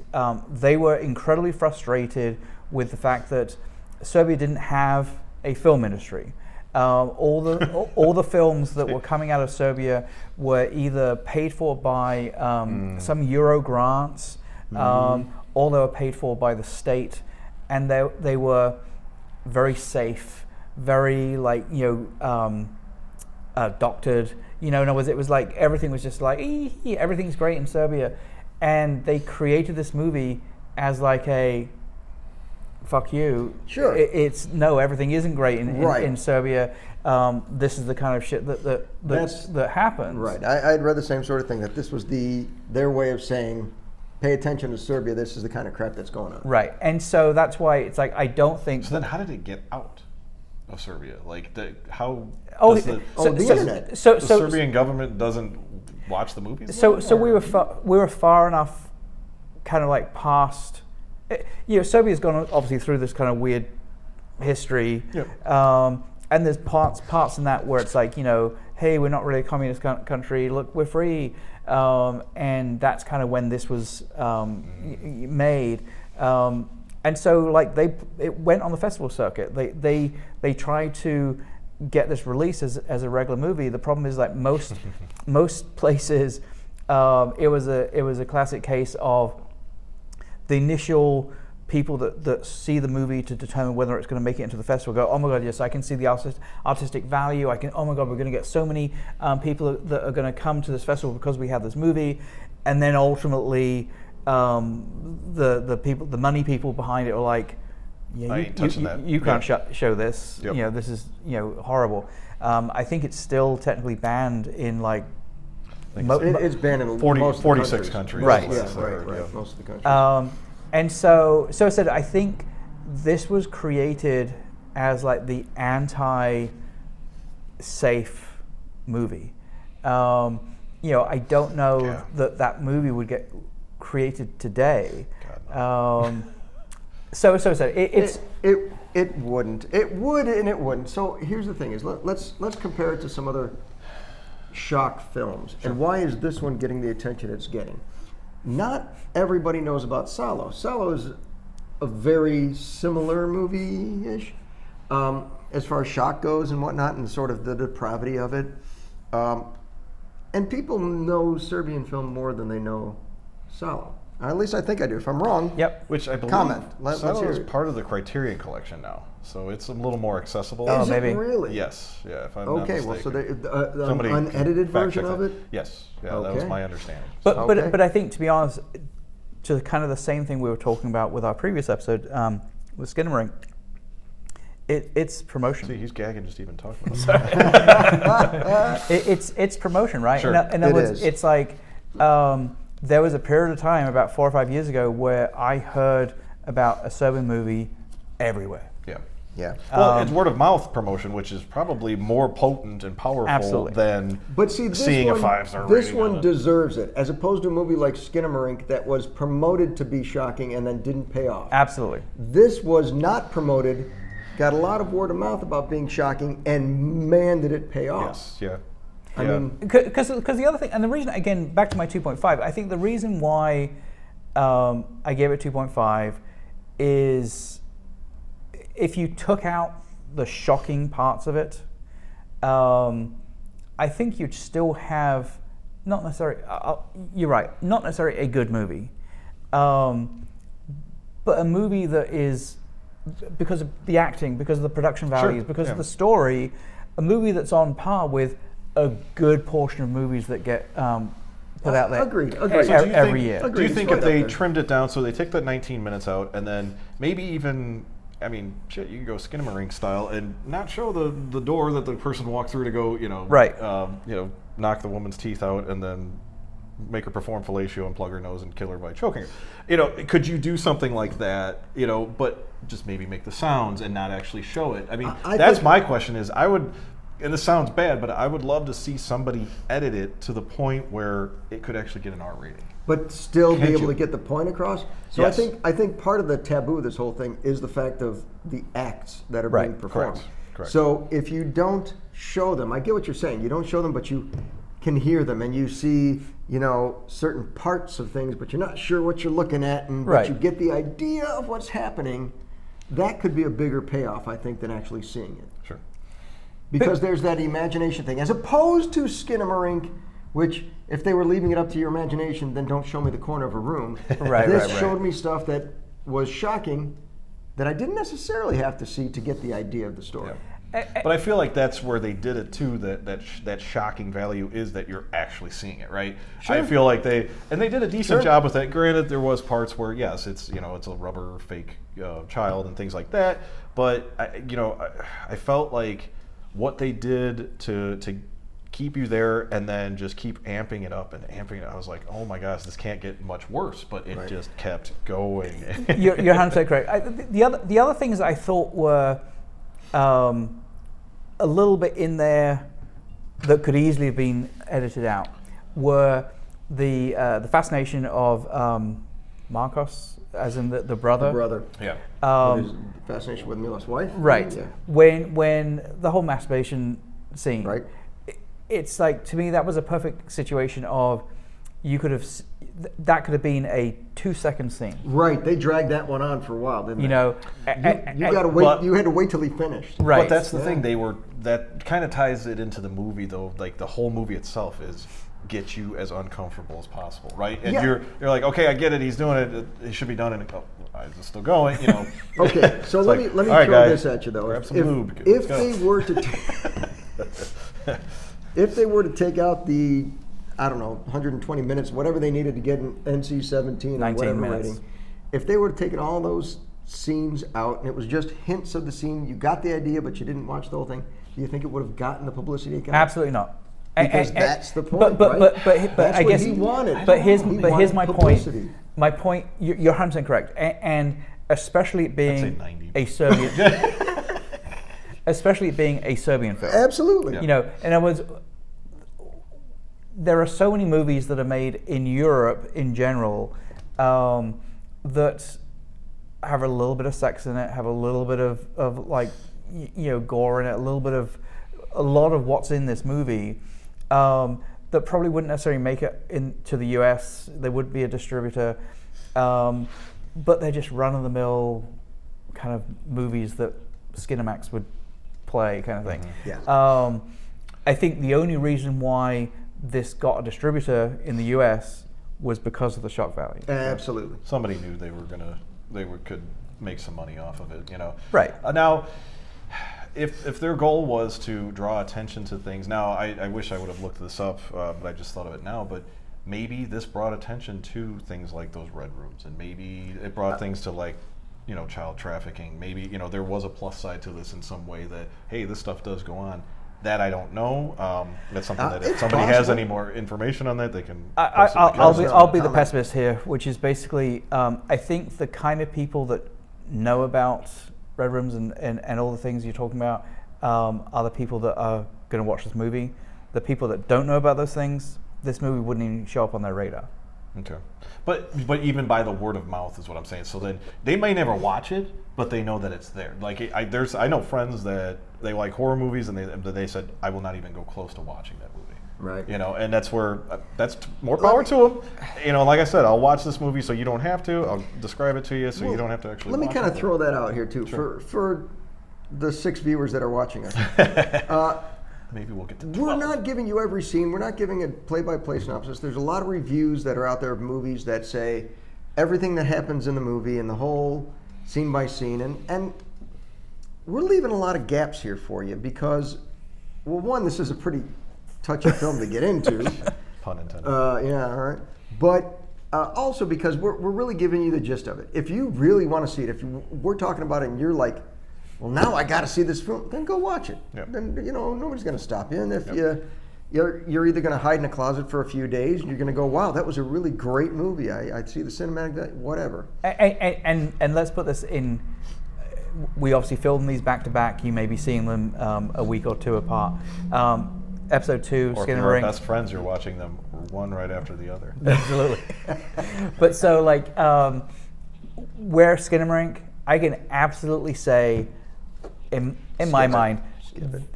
S2: they were incredibly frustrated with the fact that Serbia didn't have a film industry. All the films that were coming out of Serbia were either paid for by some Euro grants, or they were paid for by the state, and they were very safe, very doctored. In other words, it was like everything was just like everything's great in Serbia, and they created this movie as like a fuck you.
S3: Sure.
S2: It's no, everything isn't great in Serbia. This is the kind of shit that happens.
S3: Right. I'd read the same sort of thing, that this was their way of saying, pay attention to Serbia, this is the kind of crap that's going on.
S2: Right. And so that's why it's like, I don't think.
S1: So then, how did it get out of Serbia? Like, how
S2: Oh,
S1: does
S2: so-
S3: the
S2: so-
S3: internet.
S2: So,
S1: the
S2: so,
S1: Serbian government doesn't watch the movies?
S2: so we were far enough kind of like past. Serbia's gone obviously through this kind of weird history.
S1: Yep.
S2: And there's parts in that where it's like, hey, we're not really a communist country. Look, we're free. And that's kind of when this was made. And so, like, it went on the festival circuit. They tried to get this released as a regular movie. The problem is, like, most places, it was a classic case of the initial people that see the movie to determine whether it's going to make it into the festival go, oh my god, yes, I can see the artistic value. Oh my god, we're going to get so many people that are going to come to this festival because we have this movie, and then ultimately the money people behind it are like,
S1: I ain't touching that.
S2: you can't show this.
S1: Yep.
S2: This is horrible. I think it's still technically banned in like
S3: It's banned in
S1: 46 countries.
S2: Right.
S3: Yeah,
S1: So,
S3: right. Most of the countries.
S2: And so I said, I think this was created as like the anti-safe movie. I don't know that movie would get created today. So
S3: it wouldn't. It would and it wouldn't. So here's the thing: is let's compare it to some other shock films. And why is this one getting the attention it's getting? Not everybody knows about Salo. Salo is a very similar movie-ish as far as shock goes and whatnot, and sort of the depravity of it. And people know Serbian film more than they know Salo. At least I think I do. If I'm wrong,
S1: Which I believe
S3: comment. Let's
S1: Salo
S3: hear
S1: is
S3: it.
S1: part of the Criterion Collection now, so it's a little more accessible.
S2: Oh,
S3: Is
S2: maybe.
S3: it really?
S1: Yes, yeah. If I'm not
S3: Okay, well, so
S1: mistaken.
S3: the
S1: Somebody
S3: unedited
S1: fact
S3: version
S1: check
S3: of
S1: that.
S3: it?
S1: Yes, that was
S3: Okay.
S1: my understanding.
S3: Okay.
S2: But I think, to be honest, to kind of the same thing we were talking about with our previous episode with Skinamarink, it's promotion.
S1: See, he's gagging just even talking about it.
S2: It's promotion, right?
S1: Sure.
S2: In other
S3: It
S2: words,
S3: is.
S2: it's like there was a period of time about 4 or 5 years ago where I heard about a Serbian movie everywhere.
S1: Yeah.
S3: Yeah.
S1: Well, it's word of mouth promotion, which is probably more potent and powerful
S2: Absolutely.
S1: than
S3: But see, this
S1: seeing
S3: one,
S1: a 5-star
S3: this
S1: rating
S3: one
S1: on it.
S3: deserves it, as opposed to a movie like Skinamarink that was promoted to be shocking and then didn't pay off.
S2: Absolutely.
S3: This was not promoted, got a lot of word of mouth about being shocking, and man, did it pay off.
S1: Yes, yeah.
S3: I
S1: Yeah.
S3: mean,
S2: Because the other thing, and the reason, again, back to my 2.5, I think the reason why I gave it 2.5 is if you took out the shocking parts of it, I think you'd still have, not necessarily, you're right, not necessarily a good movie, but a movie that is, because of the acting, because of the production values, because of the story, a movie that's on par with a good portion of movies that get put out there
S3: Agreed.
S1: So do you
S2: every
S1: think-
S2: year.
S1: Do you
S3: Agreed,
S1: think
S3: it's
S1: if
S3: right
S1: they
S3: up there.
S1: trimmed it down, so they take that 19 minutes out, and then maybe even, I mean, shit, you can go Skinamarink style and not show the door that the person walked through to go,
S2: Right.
S1: Knock the woman's teeth out and then make her perform fellatio and plug her nose and kill her by choking her. Could you do something like that? But just maybe make the sounds and not actually show it. I mean,
S3: I
S1: that's
S3: think-
S1: my question. Is I would. And this sounds bad, but I would love to see somebody edit it to the point where it could actually get an R rating.
S3: but still be
S1: Can't
S3: able
S1: you?
S3: to get the point across. So
S1: Yes.
S3: I think part of the taboo of this whole thing is the fact of the acts that are being
S2: Right.
S3: performed.
S1: Correct.
S3: So if you don't show them, I get what you're saying. You don't show them, but you can hear them and you see, certain parts of things, but you're not sure what you're looking at, and
S2: Right.
S3: but you get the idea of what's happening. That could be a bigger payoff, I think, than actually seeing it.
S1: Sure.
S3: Because there's that imagination thing, as opposed to Skinamarink, which if they were leaving it up to your imagination, then don't show me the corner of a room.
S2: Right,
S3: This
S2: right.
S3: showed me stuff that was shocking that I didn't necessarily have to see to get the idea of the story.
S1: But I feel like that's where they did it too. That shocking value is that you're actually seeing it, right?
S3: Sure.
S1: I feel like they did a decent job with that. Granted, there was parts where yes, it's it's a rubber fake child and things like that. But I felt like what they did to keep you there and then just keep amping it up and amping it. I was like, oh my gosh, this can't get much worse. But it just kept going.
S2: You're 100% correct. The other things I thought were a little bit in there that could easily have been edited out were the fascination of Marcos, as in the brother.
S3: The brother.
S1: Yeah.
S3: His fascination with Mila's wife.
S2: Right.
S3: Yeah.
S2: When the whole masturbation scene.
S3: Right.
S2: It's like, to me, that was a perfect situation of that could have been a 2-second scene.
S3: Right. They dragged that one on for a while, didn't they? You got to wait.
S1: but-
S3: You had to wait till he finished.
S2: Right.
S1: But that's the thing. That kind of ties it into the movie, though. Like the whole movie itself is get you as uncomfortable as possible, right? And
S3: Yeah.
S1: you're like, okay, I get it. He's doing it. It should be done. And why is it still going?
S3: Okay, so
S1: It's
S3: let
S1: like,
S3: me
S1: all right,
S3: throw
S1: guys,
S3: this at you though.
S1: grab some
S3: If,
S1: lube.
S3: if
S1: Let's go.
S3: they were to if they were to take out the 120 minutes, whatever they needed to get an NC-17 or
S2: 19
S3: whatever
S2: minutes.
S3: rating, if they were to take all those scenes out and it was just hints of the scene, you got the idea but you didn't watch the whole thing, do you think it would have gotten the publicity it got?
S2: Absolutely not.
S3: Because that's the point,
S2: but
S3: right? That's
S2: I
S3: what
S2: guess
S3: he wanted.
S2: But here's
S3: He
S2: my
S3: wanted
S2: point.
S3: publicity.
S2: My point. You're 100% correct, and especially it being
S1: 90.
S2: a Serbian, especially it being a Serbian film.
S3: Absolutely.
S2: You know, in other words, there are so many movies that are made in Europe in general that have a little bit of sex in it, have a little bit of like, you know, gore in it, a lot of what's in this movie that probably wouldn't necessarily make it into the US. There would be a distributor, but they're just run-of-the-mill kind of movies that Skinamax would play, kind of thing.
S3: Yeah.
S2: I think the only reason why this got a distributor in the US was because of the shock value.
S3: Absolutely.
S1: Somebody knew could make some money off of it, you know.
S2: Right.
S1: Now, if their goal was to draw attention to things, now I wish I would have looked this up, but I just thought of it now. But maybe this brought attention to things like those red rooms, and maybe it brought things to like, you know, child trafficking. Maybe, you know, there was a plus side to this in some way that, hey, this stuff does go on. That I don't know. That's something that if somebody has any more information on that, they can.
S2: I'll be the pessimist here, which is basically I think the kind of people that know about red rooms and all the things you're talking about are the people that are going to watch this movie. The people that don't know about those things, this movie wouldn't even show up on their radar.
S1: Okay, but even by the word of mouth is what I'm saying. So then they may never watch it, but they know that it's there. Like I know friends that they like horror movies, and they said I will not even go close to watching that movie.
S3: Right.
S1: You know, and that's where that's more power to them. You know, like I said, I'll watch this movie so you don't have to. I'll describe it to you so you don't have to actually.
S3: Let me
S1: watch
S3: kind of
S1: it.
S3: throw that out here too for the 6 viewers that are watching us.
S1: Maybe we'll get to 12.
S3: We're not giving you every scene. We're not giving a play-by-play synopsis. There's a lot of reviews that are out there of movies that say everything that happens in the movie and the whole scene by scene. And we're leaving a lot of gaps here for you because, well, one, this is a pretty touchy film to get into.
S1: Pun intended.
S3: Yeah, all right. But also because we're really giving you the gist of it. If you really want to see it, if we're talking about it and you're like, well, now I got to see this film, then go watch it.
S1: Yep.
S3: Then, you know, nobody's going to stop you. And if you're either going to hide in a closet for a few days, and you're going to go, wow, that was a really great movie. I'd see the cinematic, whatever.
S2: And let's put this in. We obviously filmed these back to back. You may be seeing them a week or two apart. Episode 2,
S1: or
S2: Skin
S1: if
S2: and
S1: you're
S2: Ring.
S1: best friends, you're watching them one right after the other.
S2: Absolutely. But so like, where Skin and Ring, I can absolutely say, in my mind,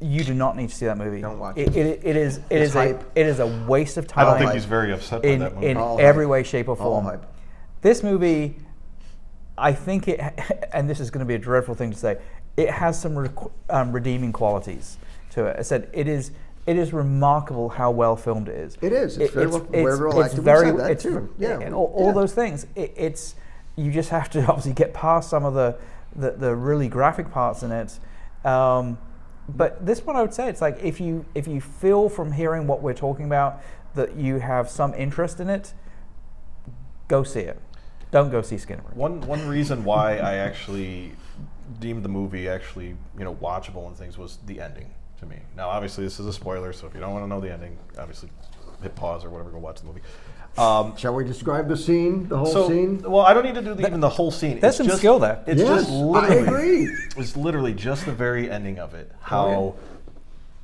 S2: you do not need to see that movie.
S3: Don't watch
S2: it. It is a waste of
S1: I
S2: time.
S1: don't think he's very upset by that movie.
S2: In
S3: All
S2: every
S3: hype.
S2: way, shape, or
S3: All
S2: form.
S3: hype.
S2: This movie, I think it, and this is going to be a dreadful thing to say, it has some redeeming qualities to it. I said it is remarkable how well filmed it is.
S3: It is. It's very well acted.
S2: Very,
S3: we said that
S2: it's,
S3: too. Yeah.
S2: and all those things. It's you just have to obviously get past some of the really graphic parts in it. But this one, I would say, it's like if you feel from hearing what we're talking about that you have some interest in it, go see it. Don't go see Skin and Ring.
S1: One reason why I actually deemed the movie actually, you know, watchable and things was the ending to me. Now, obviously, this is a spoiler, so if you don't want to know the ending, obviously hit pause or whatever, go watch the movie.
S3: Shall we describe the scene, the whole scene?
S1: Well, I don't need to do even the whole scene.
S2: There's some skill there.
S1: It's
S3: Yes,
S1: just literally,
S3: I agree.
S1: It's literally just the very ending of it. How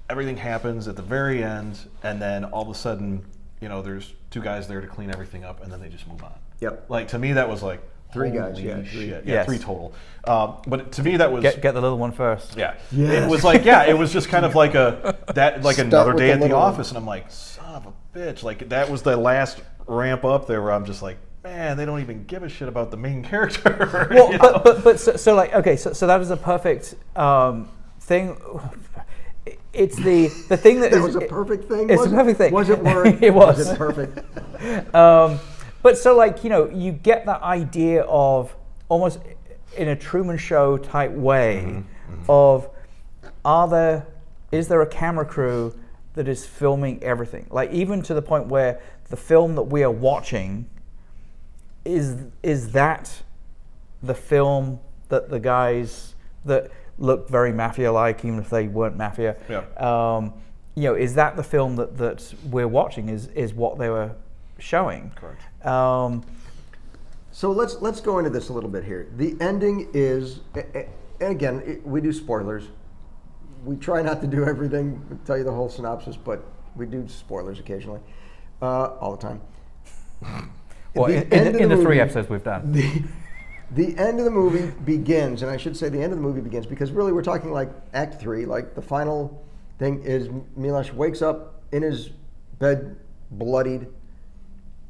S1: everything happens at the very end, and then all of a sudden, you know, there's 2 guys there to clean everything up, and then they just move on.
S3: Yep.
S1: Like, to me, that was like,
S3: 3 guys,
S1: holy
S3: yeah,
S1: shit.
S3: 3.
S1: Yeah, 3 total. But to me, that was
S2: Get the little one first.
S1: yeah.
S3: Yes.
S1: It was like, yeah, it was just kind of like another
S3: with
S1: day
S3: the
S1: at the
S3: little
S1: office, and I'm like, son of a bitch. Like, that was the last ramp up there where I'm just like, man, they don't even give a shit about the main character.
S2: Well,
S1: you know?
S2: but so like, okay, so that was a perfect thing. It's the thing that
S3: That was a perfect thing.
S2: It's a perfect thing.
S3: Was it word?
S2: It was.
S3: Was it perfect?
S2: But so like, you know, you get that idea of almost in a Truman Show type way of is there a camera crew that is filming everything? Like, even to the point where the film that we are watching is that the film that the guys that look very mafia-like, even if they weren't mafia, is that the film that we're watching? Is what they were showing?
S1: Correct.
S3: So let's go into this a little bit here. The ending is, and again, we do spoilers. We try not to do everything, tell you the whole synopsis, but we do spoilers occasionally, all the time.
S2: Well, in the 3 episodes we've done.
S3: The end of the movie begins, and I should say the end of the movie begins, because really we're talking like Act 3, like the final thing is Milos wakes up in his bed bloodied.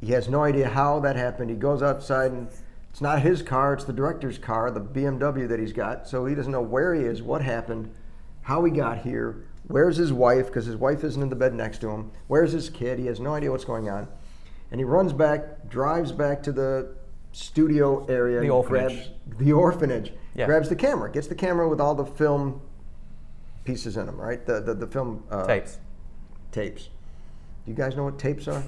S3: He has no idea how that happened. He goes outside, and it's not his car, it's the director's car, the BMW that he's got, so he doesn't know where he is, what happened, how he got here, where's his wife, because his wife isn't in the bed next to him, where's his kid, he has no idea what's going on. And he runs back, drives back to the studio area.
S2: The orphanage.
S3: Yeah. Grabs the camera, gets the camera with all the film pieces in them, right? The film...
S2: Tapes.
S3: Tapes. Do you guys know what tapes are?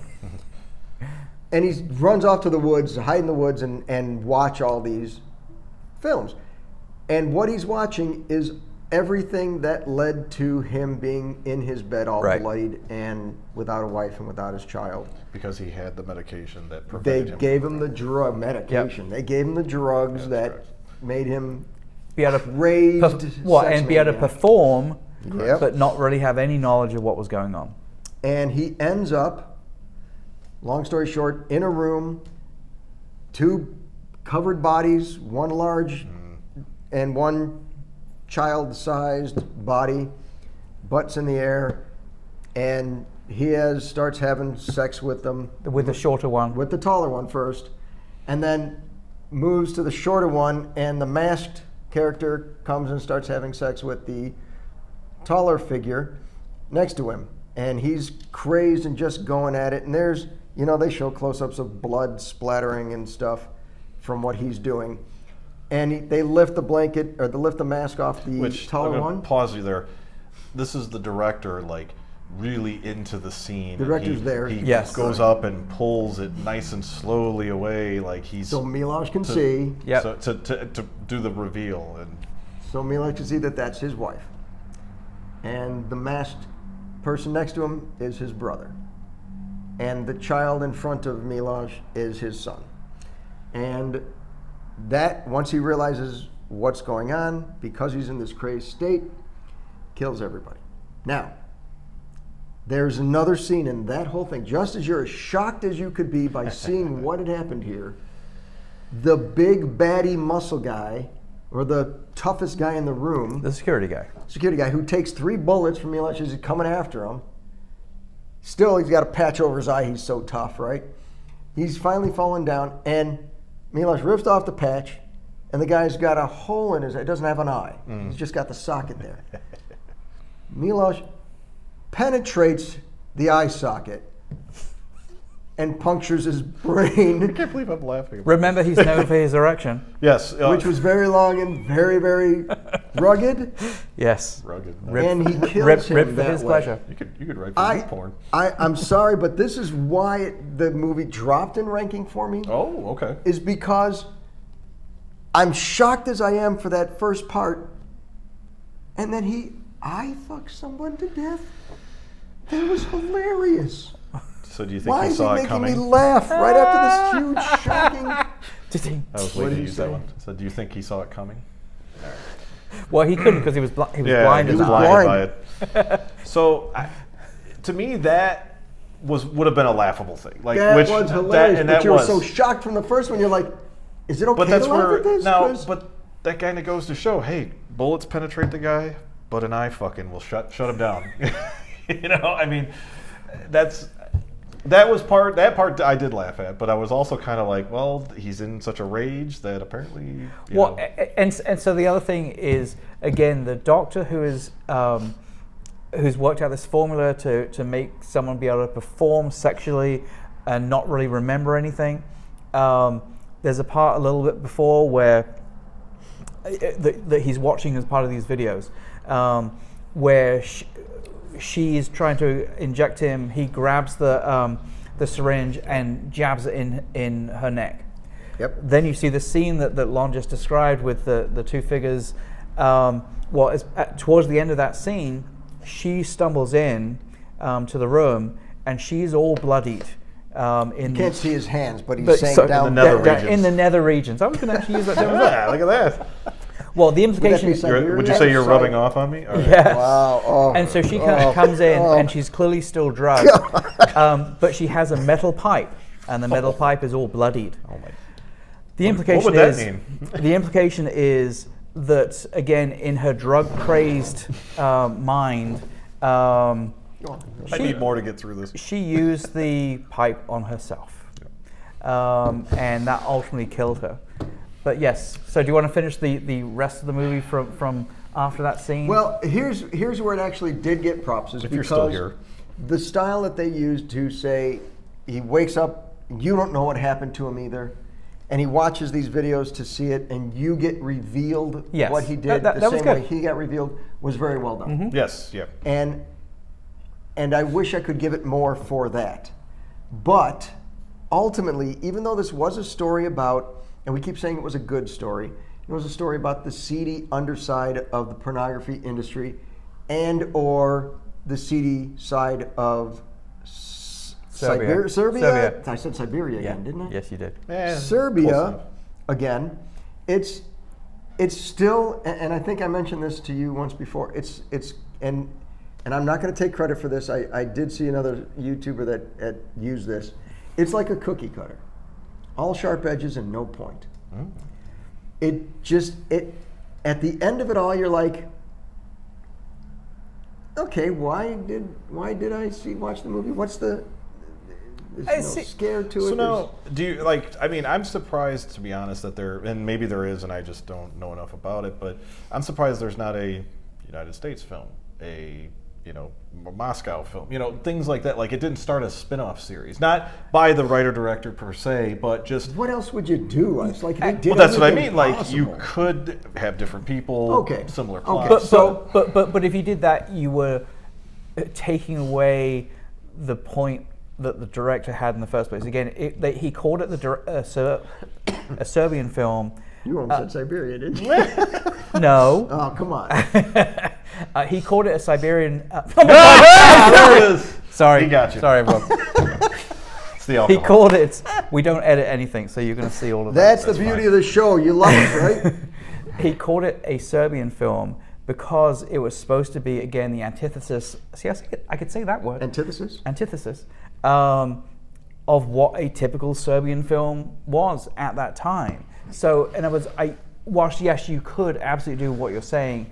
S3: And he runs off to the woods, hide in the woods, and watch all these films. And what he's watching is everything that led to him being in his bed all bloodied and without a wife and without his child.
S1: Because he had the medication that
S3: They
S1: prevented him.
S3: gave him the drug medication. They gave him the drugs that made him raised,
S2: and be able to perform,
S3: Yep.
S2: but not really have any knowledge of what was going on.
S3: And he ends up, long story short, in a room, 2 covered bodies, one large and one child-sized body, butts in the air, and he starts having sex with them.
S2: With the shorter one.
S3: With the taller one first, and then moves to the shorter one, and the masked character comes and starts having sex with the taller figure next to him. And he's crazed and just going at it. And there's, they show close-ups of blood splattering and stuff from what he's doing. And they lift the blanket, or they lift the mask off the taller one.
S1: Pause you there. This is the director, really into the scene.
S3: The director's there.
S1: He
S2: Yes.
S1: goes up and pulls it nice and slowly away, like he's...
S3: So Milos can see.
S2: Yep.
S1: So to do the reveal. And
S3: So Milos can see that that's his wife. And the masked person next to him is his brother. And the child in front of Milos is his son. And that, once he realizes what's going on, because he's in this crazed state, kills everybody. Now, there's another scene in that whole thing, just as you're as shocked as you could be by seeing what had happened here, the big baddie muscle guy, or the toughest guy in the room,
S2: The security guy.
S3: who takes 3 bullets from Milos as he's coming after him. Still, he's got a patch over his eye, he's so tough, right? He's finally fallen down, and Milos rips off the patch, and the guy's got a hole in his eye. It doesn't have an eye. He's just got the socket there. Milos penetrates the eye socket and punctures his brain.
S1: I can't believe I'm laughing.
S2: Remember, he's known for his erection.
S1: Yes.
S3: Which was very long and very, very rugged.
S2: Yes.
S1: rugged.
S3: And he kills him
S2: Rip for
S3: that
S2: his
S3: way.
S2: pleasure.
S1: You could write for youth porn.
S3: I'm sorry, but this is why the movie dropped in ranking for me.
S1: Oh, okay.
S3: Is because I'm shocked as I am for that first part, and then I fucked someone to death. That was hilarious.
S1: So do you think
S3: Why
S1: he
S3: is
S1: saw
S3: he
S1: it
S3: making
S1: coming?
S3: me laugh right after this huge, shocking?
S1: I was
S3: What
S1: waiting
S3: did
S1: to
S3: you
S1: use that
S3: say?
S1: one. So do you think he saw it coming?
S2: Well, he couldn't because he was blind. He was
S1: Yeah,
S2: blind.
S1: he
S2: in
S1: was
S2: the eye.
S1: blinded by it. So, to me, that would have been a laughable thing.
S3: That was hilarious, but you were
S1: was.
S3: so shocked from the first one. You're like, is it okay
S1: But that's
S3: to laugh
S1: where
S3: at this?
S1: now.
S3: 'Cause-
S1: But that kind of goes to show, hey, bullets penetrate the guy, but an eye fucking will shut him down. I mean, that part I did laugh at, but I was also kind of like, well, he's in such a rage that apparently. you know.
S2: And so the other thing is, again, the doctor who's worked out this formula to make someone be able to perform sexually and not really remember anything. There's a part a little bit before where that he's watching as part of these videos, where she's trying to inject him. He grabs the syringe and jabs it in her neck.
S3: Yep.
S2: Then you see the scene that Lon just described with the 2 figures. Towards the end of that scene, she stumbles in to the room, and she's all bloodied.
S3: You can't see his hands, but he's
S2: But
S3: saying
S2: so-
S3: down
S1: the nether
S3: there.
S1: regions.
S2: in the nether regions. I was going to actually use that term.
S1: Yeah, look at that.
S2: Well, the
S3: Would that
S2: implication
S3: be
S2: is
S3: Siberia?
S1: Would you say you're
S3: Sorry.
S1: rubbing off on me? All right.
S2: yes.
S3: Wow. Oh.
S2: And so she comes in, and she's clearly still drugged, but she has a metal pipe, and the metal pipe is all bloodied.
S1: Oh my.
S2: The implication
S1: would that
S2: is
S1: mean?
S2: the implication is that again, in her drug-crazed mind,
S1: I need more to get through this.
S2: she used the pipe on herself, and that ultimately killed her. But yes, so do you want to finish the rest of the movie from after that scene?
S3: Well, here's where it actually did get props. Is
S1: If you're still
S3: because
S1: here.
S3: the style that they used to say he wakes up, you don't know what happened to him either, and he watches these videos to see it, and you get revealed
S2: Yes.
S3: what he did
S2: That
S3: the
S2: was
S3: same way
S2: good.
S3: he got revealed was very well done.
S1: Yes. Yeah.
S3: And I wish I could give it more for that. But ultimately, even though this was a story about, and we keep saying it was a good story, it was a story about the seedy underside of the pornography industry and or the seedy side of
S2: Serbia.
S3: Serbia? I said Siberia again, didn't I?
S2: Yes, you did.
S1: Close
S3: Serbia,
S1: enough.
S3: again, it's still, and I think I mentioned this to you once before. And I'm not going to take credit for this. I did see another YouTuber that used this. It's like a cookie cutter, all sharp edges and no point. It at the end of it all, you're like, okay, why did I watch the movie? What's the there's no scare to it.
S1: So now, do you like? I mean, I'm surprised, to be honest, that there, and maybe there is, and I just don't know enough about it. But I'm surprised there's not a United States film, a Moscow film, things like that. Like it didn't start a spin-off series, not by the writer-director per se, but just.
S3: What else would you do? It's like they did
S1: Well, that's what I
S3: everything
S1: mean. Like you
S3: possible.
S1: could have different people,
S3: Okay.
S1: similar
S3: Okay.
S1: plots.
S2: But if you did that, you were taking away the point that the director had in the first place. Again, he called it a Serbian film.
S3: You almost said Siberia, didn't you?
S2: No.
S3: Oh, come on.
S2: He called it a Siberian.
S1: There it is.
S2: Sorry.
S1: He got you.
S2: Sorry, everyone.
S1: It's the
S2: He
S1: alcohol.
S2: called it. We don't edit anything, so you're going to see all of that.
S3: That's the beauty of the show. You love it, right?
S2: He called it a Serbian film because it was supposed to be, again, the antithesis. See, I could say that word.
S3: Antithesis?
S2: Antithesis of what a typical Serbian film was at that time. So, in other words, whilst yes, you could absolutely do what you're saying,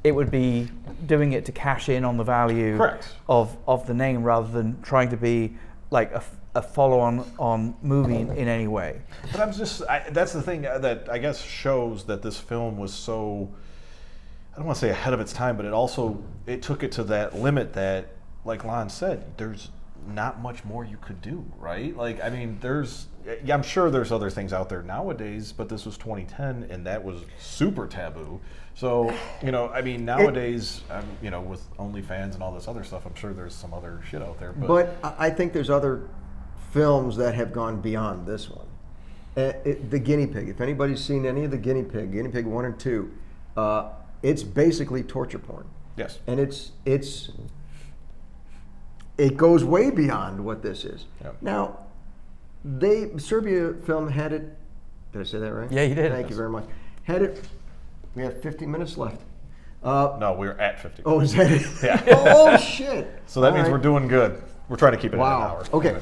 S2: it would be doing it to cash in on the value
S1: Correct.
S2: of the name rather than trying to be like a follow-on movie in any way.
S1: But that's the thing that I guess shows that this film was so, I don't want to say ahead of its time, but it took it to that limit that, like Lon said, there's not much more you could do, right? Like, I mean, I'm sure there's other things out there nowadays, but this was 2010 and that was super taboo. So, I mean, nowadays, with OnlyFans and all this other stuff, I'm sure there's some other shit out there.
S3: But I think there's other films that have gone beyond this one. The Guinea Pig. If anybody's seen any of the Guinea Pig 1 and 2, it's basically torture porn.
S1: Yes.
S3: And it goes way beyond what this is.
S1: Yep.
S3: Now, Serbia Film had it. Did I say that right?
S2: Yeah, you did.
S3: Thank you very much. Had it. We have 50 minutes left.
S1: No, we're at 50.
S3: Oh, is that it?
S1: Yeah.
S3: Oh, shit.
S1: So that
S3: All
S1: means
S3: right.
S1: we're doing good. We're trying to keep it at an
S3: Wow.
S1: hour.
S3: Okay.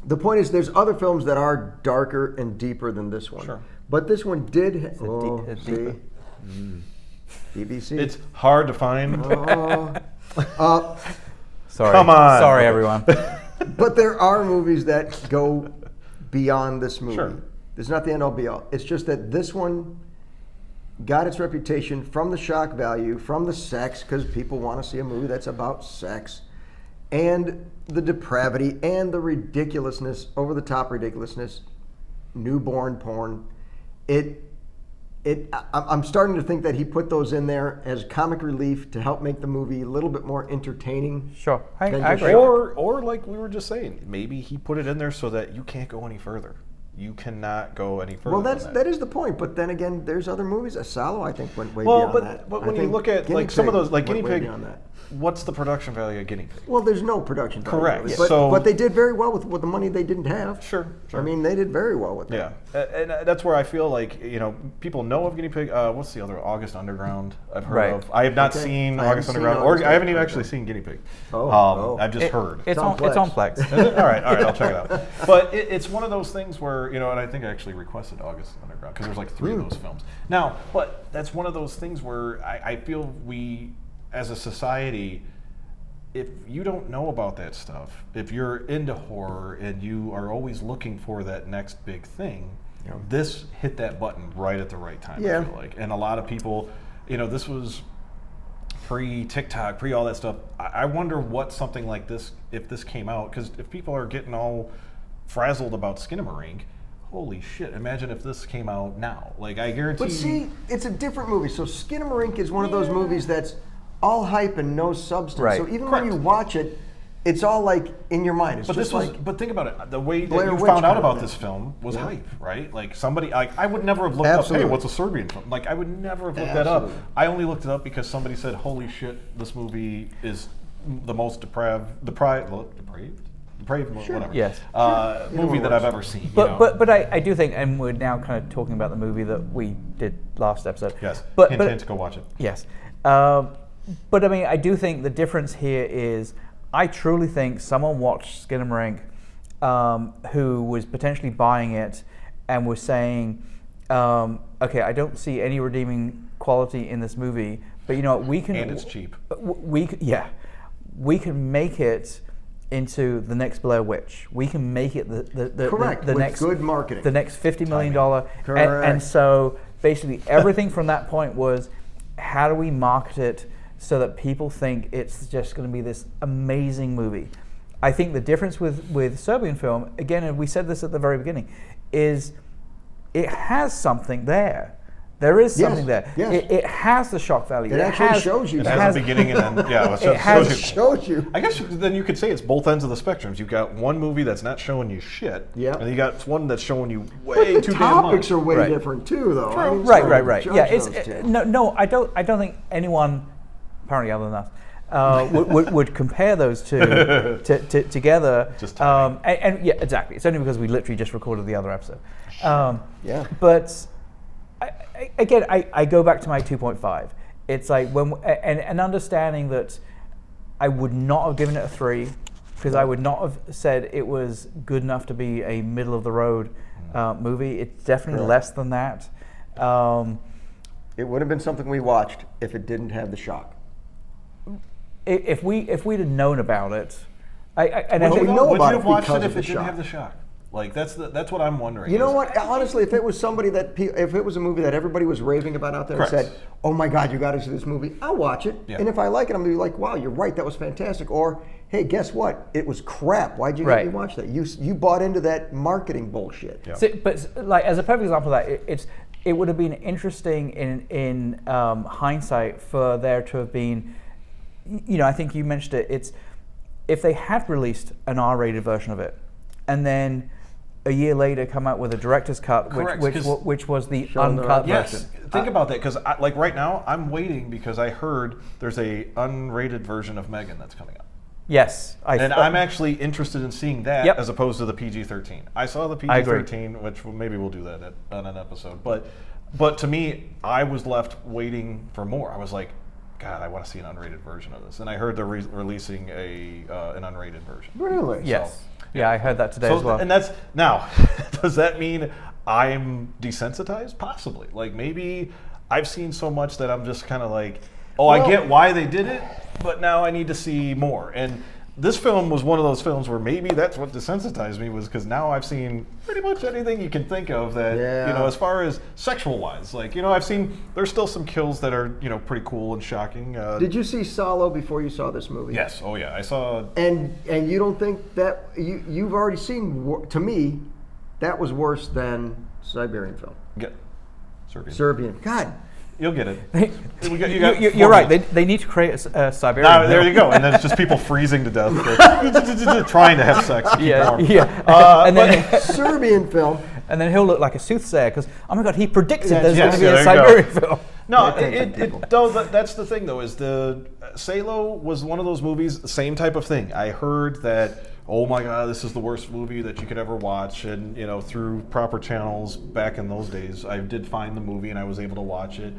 S3: The point is, there's other films that are darker and deeper than this one.
S1: Sure.
S3: But this one did.
S2: It's deeper.
S3: BBC.
S1: It's hard to find.
S2: Sorry.
S1: Come on.
S2: Sorry,
S1: Okay.
S2: everyone.
S3: But there are movies that go beyond this movie.
S1: Sure.
S3: It's not the end all be all. It's just that this one got its reputation from the shock value, from the sex, because people want to see a movie that's about sex, and the depravity and the ridiculousness, over the top ridiculousness, newborn porn. I'm starting to think that he put those in there as comic relief to help make the movie a little bit more entertaining.
S2: Sure. I
S3: Then
S2: agree.
S3: just shock.
S1: Or like we were just saying, maybe he put it in there so that you can't go any further. You cannot go any further.
S3: Well,
S1: than
S3: that is the point. But then again, there's other movies. Asalo, I think, went way
S1: well,
S3: beyond that.
S1: but
S3: I
S1: when you
S3: think
S1: look at
S3: Guinea
S1: like some of
S3: Pig
S1: those, like Guinea
S3: went way
S1: Pig,
S3: beyond that.
S1: what's the production value of Guinea Pig?
S3: Well, there's no production value.
S1: Correct.
S3: But,
S1: So-
S3: but they did very well with the money they didn't have.
S1: Sure.
S3: I mean, they did very well with that.
S1: Yeah, and that's where I feel like people know of Guinea Pig. What's the other? August Underground. I've heard
S2: Right.
S1: of. I have not
S3: Okay.
S1: seen
S3: I haven't
S1: August
S3: seen
S1: Underground,
S3: August
S1: or I haven't even
S3: Underground.
S1: actually seen Guinea Pig. I've just heard.
S2: It's on Plex.
S1: Is it? All right, I'll check it out. But it's one of those things where, and I think I actually requested August Underground because there's like 3 of those films. Now, but that's one of those things where I feel we, as a society, if you don't know about that stuff, if you're into horror and you are always looking for that next big thing, this hit that button right at the right time, I feel like. And a lot of people, this was pre-TikTok, pre all that stuff. I wonder what something like this, if this came out, because if people are getting all frazzled about Skinamarink, holy shit, imagine if this came out now. Like, I guarantee.
S3: But see, it's a different movie. So Skinamarink is one of those movies that's all hype and no substance.
S2: Right.
S3: So even
S1: Correct.
S3: when you watch it, it's all like in your mind. It's
S1: But
S3: just
S1: this was,
S3: like
S1: but think about it. The way that
S3: Blair
S1: you
S3: Witch
S1: found out
S3: kind of
S1: about
S3: thing.
S1: this film was hype, right? Like somebody, I would never have looked up,
S3: Absolutely.
S1: hey, what's a Serbian film? Like I would never have looked that up.
S3: Absolutely.
S1: I only looked it up because somebody said, holy shit, this movie is the most depraved, whatever.
S2: Yes.
S1: Movie that I've ever seen.
S2: But I do think, and we're now kind of talking about the movie that we did last episode.
S1: Yes.
S2: But
S1: Hint, go watch it.
S2: Yes. But I mean, I do think the difference here is I truly think someone watched Skinamarink who was potentially buying it and was saying, okay, I don't see any redeeming quality in this movie, but you know what, we can...
S1: And it's cheap.
S2: We can make it into the next Blair Witch. We can make it
S3: correct
S2: the
S3: with
S2: next
S3: good marketing.
S2: the next $50 million.
S3: Correct.
S2: And so basically everything from that point was, how do we market it so that people think it's just going to be this amazing movie? I think the difference with Serbian Film, again, and we said this at the very beginning, is it has something there. There is something there.
S3: Yes.
S2: It has the shock value.
S3: It actually shows you.
S1: It has a beginning and then,
S2: it
S3: shows you.
S1: I guess then you could say it's both ends of the spectrums. You've got one movie that's not showing you shit,
S3: Yep.
S1: and you got one that's showing you
S3: But
S1: way
S3: the
S1: too damn much.
S3: topics are way
S2: Right.
S3: different too, though. I mean,
S2: Right.
S3: judge
S2: Yeah, it's
S3: those two.
S2: no. I don't think anyone, apparently other than us, would compare those two together.
S1: Just timing.
S2: And yeah, exactly. It's only because we literally just recorded the other episode.
S3: Yeah.
S2: But I go back to my 2.5. It's like and understanding that I would not have given it a 3 because I would not have said it was good enough to be a middle of the road movie. It's definitely
S3: Correct.
S2: less than that.
S3: It would have been something we watched if it didn't have the shock.
S2: If we'd have known about it, and
S3: Well,
S2: I think
S3: we know
S1: Would
S3: about
S1: you have
S3: it
S1: watched
S3: because
S1: it
S3: of
S1: if
S3: the
S1: it didn't
S3: shock.
S1: have the shock? Like that's what I'm wondering.
S3: You know
S1: is-
S3: what? Honestly, if it was somebody if it was a movie that everybody was raving about out there
S1: Correct.
S3: and said, "Oh my God, you got to see this movie," I'll watch it.
S1: Yeah.
S3: And if I like it, I'm gonna be like, "Wow, you're right. That was fantastic." Or, "Hey, guess what? It was crap. Why'd you
S2: Right.
S3: let me watch that? You bought into that marketing bullshit."
S1: Yeah.
S2: but like as a perfect example of that, it would have been interesting in hindsight for there to have been, I think you mentioned it. It's if they had released an R-rated version of it, and then a year later come out with a director's cut,
S1: Correct,
S2: which was the
S3: Showing the-
S2: uncut
S1: Yes,
S2: version.
S1: think about that because like right now I'm waiting because I heard there's a unrated version of Megan that's coming out.
S2: Yes,
S1: I'm actually interested in seeing that
S2: Yep.
S1: as opposed to the PG-13. I saw the
S2: I agree.
S1: PG-13, which maybe we'll do that on an episode. But to me, I was left waiting for more. I was like, God, I want to see an unrated version of this. And I heard they're releasing an unrated version.
S3: Really?
S2: yes, yeah, I heard that today as well.
S1: And that's now. Does that mean I'm desensitized? Possibly. Like maybe I've seen so much that I'm just kind of like, I get why they did it, but now I need to see more. And this film was one of those films where maybe that's what desensitized me was because now I've seen pretty much anything you can think of that as far as sexual wise, like I've seen there's still some kills that are pretty cool and shocking.
S3: Did you see Salo before you saw this movie?
S1: Yes. Oh yeah. I saw.
S3: And you don't think that you've already seen? To me, that was worse than Siberian Film.
S1: Yeah.
S3: Serbian. God.
S1: You'll get it.
S2: You're right. They need to create a Siberian.
S1: No, there you go. And then it's just people freezing to death, trying to have sex.
S2: Yeah.
S3: And then Serbian Film.
S2: and then he'll look like a soothsayer because oh my god, he predicted there's
S1: yes,
S2: going to be
S1: yeah,
S2: a
S1: there you
S2: Siberian film.
S1: No, that's the thing though. Is the Salo was one of those movies, same type of thing. I heard that. Oh my God, this is the worst movie that you could ever watch. And, through proper channels back in those days, I did find the movie and I was able to watch it.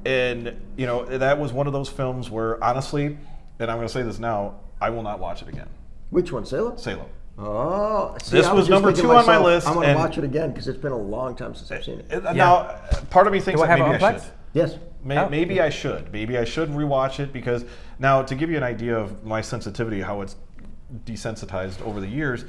S1: And, that was one of those films where, honestly, and I'm going to say this now, I will not watch it again.
S3: Which one, Salo?
S1: Salo.
S3: Oh, see,
S1: this was number 2 on my list.
S3: I'm going to watch it again because it's been a long time since I've seen it.
S1: Now, part of me thinks
S2: Do I
S1: that
S2: have
S1: maybe
S2: it on
S1: I should.
S2: Plex?
S3: Yes.
S1: Maybe I should. Maybe I should rewatch it because, now, to give you an idea of my sensitivity, how it's desensitized over the years,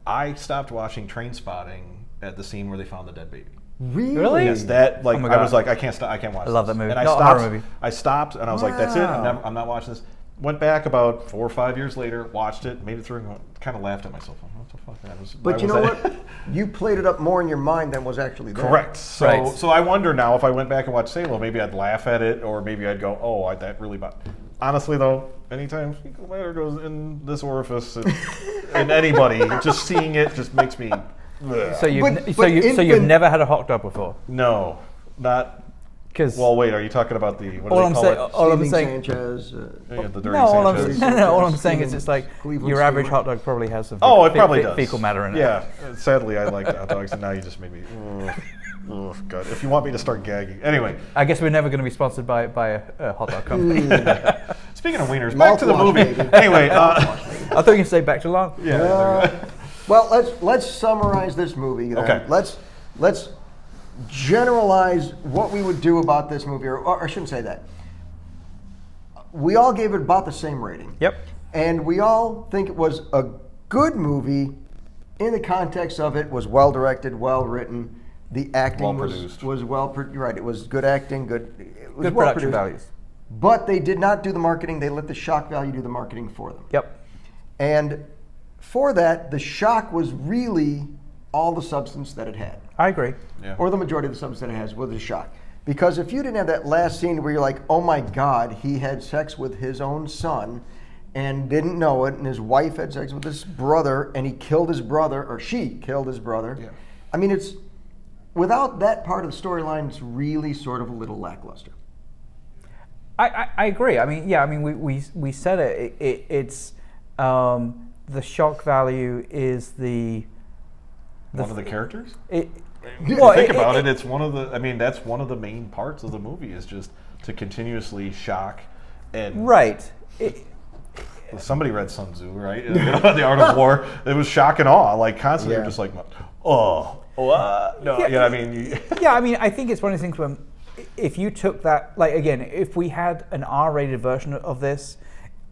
S1: I stopped watching Trainspotting at the scene where they found the dead baby.
S3: Really?
S1: Yes, that
S2: Oh my
S1: I
S2: God.
S1: was like, I can't stop. I can't watch.
S2: I love
S1: this.
S2: that movie.
S1: And
S2: Not a horror movie.
S1: I stopped, and I was like, that's it. I'm not watching this. Went back about 4 or 5 years later, watched it, made it through, and kind of laughed at myself. What the fuck?
S3: But you know what? You played it up more in your mind than was actually there.
S1: Correct. So,
S2: Right.
S1: so I wonder now if I went back and watched Salo, maybe I'd laugh at it, or maybe I'd go, oh, that really bad. Honestly, though, anytime fecal matter goes in this orifice, in anybody, just seeing it just makes me.
S2: So you've
S3: But
S2: so you've never had a hot dog before?
S1: No, not.
S2: Because
S1: Well, wait. Are you talking about the what do
S2: all
S1: they
S2: I'm
S1: call
S2: saying,
S1: it?
S2: all I'm
S3: Steven
S2: saying,
S3: Sanchez.
S1: Yeah, the dirty
S2: no, all
S1: Sanchez.
S2: all I'm saying is it's like
S3: Cleveland
S2: your average
S3: Steamer.
S2: hot dog probably has some
S1: Oh, it probably does.
S2: fecal matter in it.
S1: Yeah. Sadly, I like hot dogs, and now you just made me. Oh God! If you want me to start gagging, anyway.
S2: I guess we're never going to be sponsored by a hot dog company.
S1: Speaking of wieners, back to the
S3: Mouthwash,
S1: movie.
S3: baby.
S1: Anyway,
S2: I thought you could say back to long.
S1: yeah. there you go.
S3: Well, let's summarize this movie. Then.
S1: Okay.
S3: Let's generalize what we would do about this movie, or I shouldn't say that. We all gave it about the same rating.
S2: Yep.
S3: And we all think it was a good movie in the context of it was well directed, well written. The acting
S1: Well-produced.
S3: was right. It was good acting, good. It was
S2: Good
S3: well
S2: production
S3: produced.
S2: values.
S3: But they did not do the marketing. They let the shock value do the marketing for them.
S2: Yep.
S3: And for that, the shock was really all the substance that it had.
S2: I agree.
S1: Yeah.
S3: Or the majority of the substance that it has was the shock. Because if you didn't have that last scene where you're like, oh my God, he had sex with his own son and didn't know it, and his wife had sex with his brother, and he killed his brother, or she killed his brother.
S1: Yeah.
S3: I mean, it's without that part of the storyline, it's really sort of a little lackluster.
S2: I agree. I mean, yeah. I mean, we said it. It's the shock value is
S1: One of the characters.
S2: it.
S1: Think about it. It's one of the. I mean, that's one of the main parts of the movie is just to continuously shock and.
S2: Right.
S1: Somebody read Sun Tzu, right? The Art of War. It was shock and awe, like constantly.
S3: Yeah.
S1: You're just like, oh, what? No, yeah. I mean,
S2: Yeah, I mean, I think it's one of those things when if you took that, like again, if we had an R-rated version of this,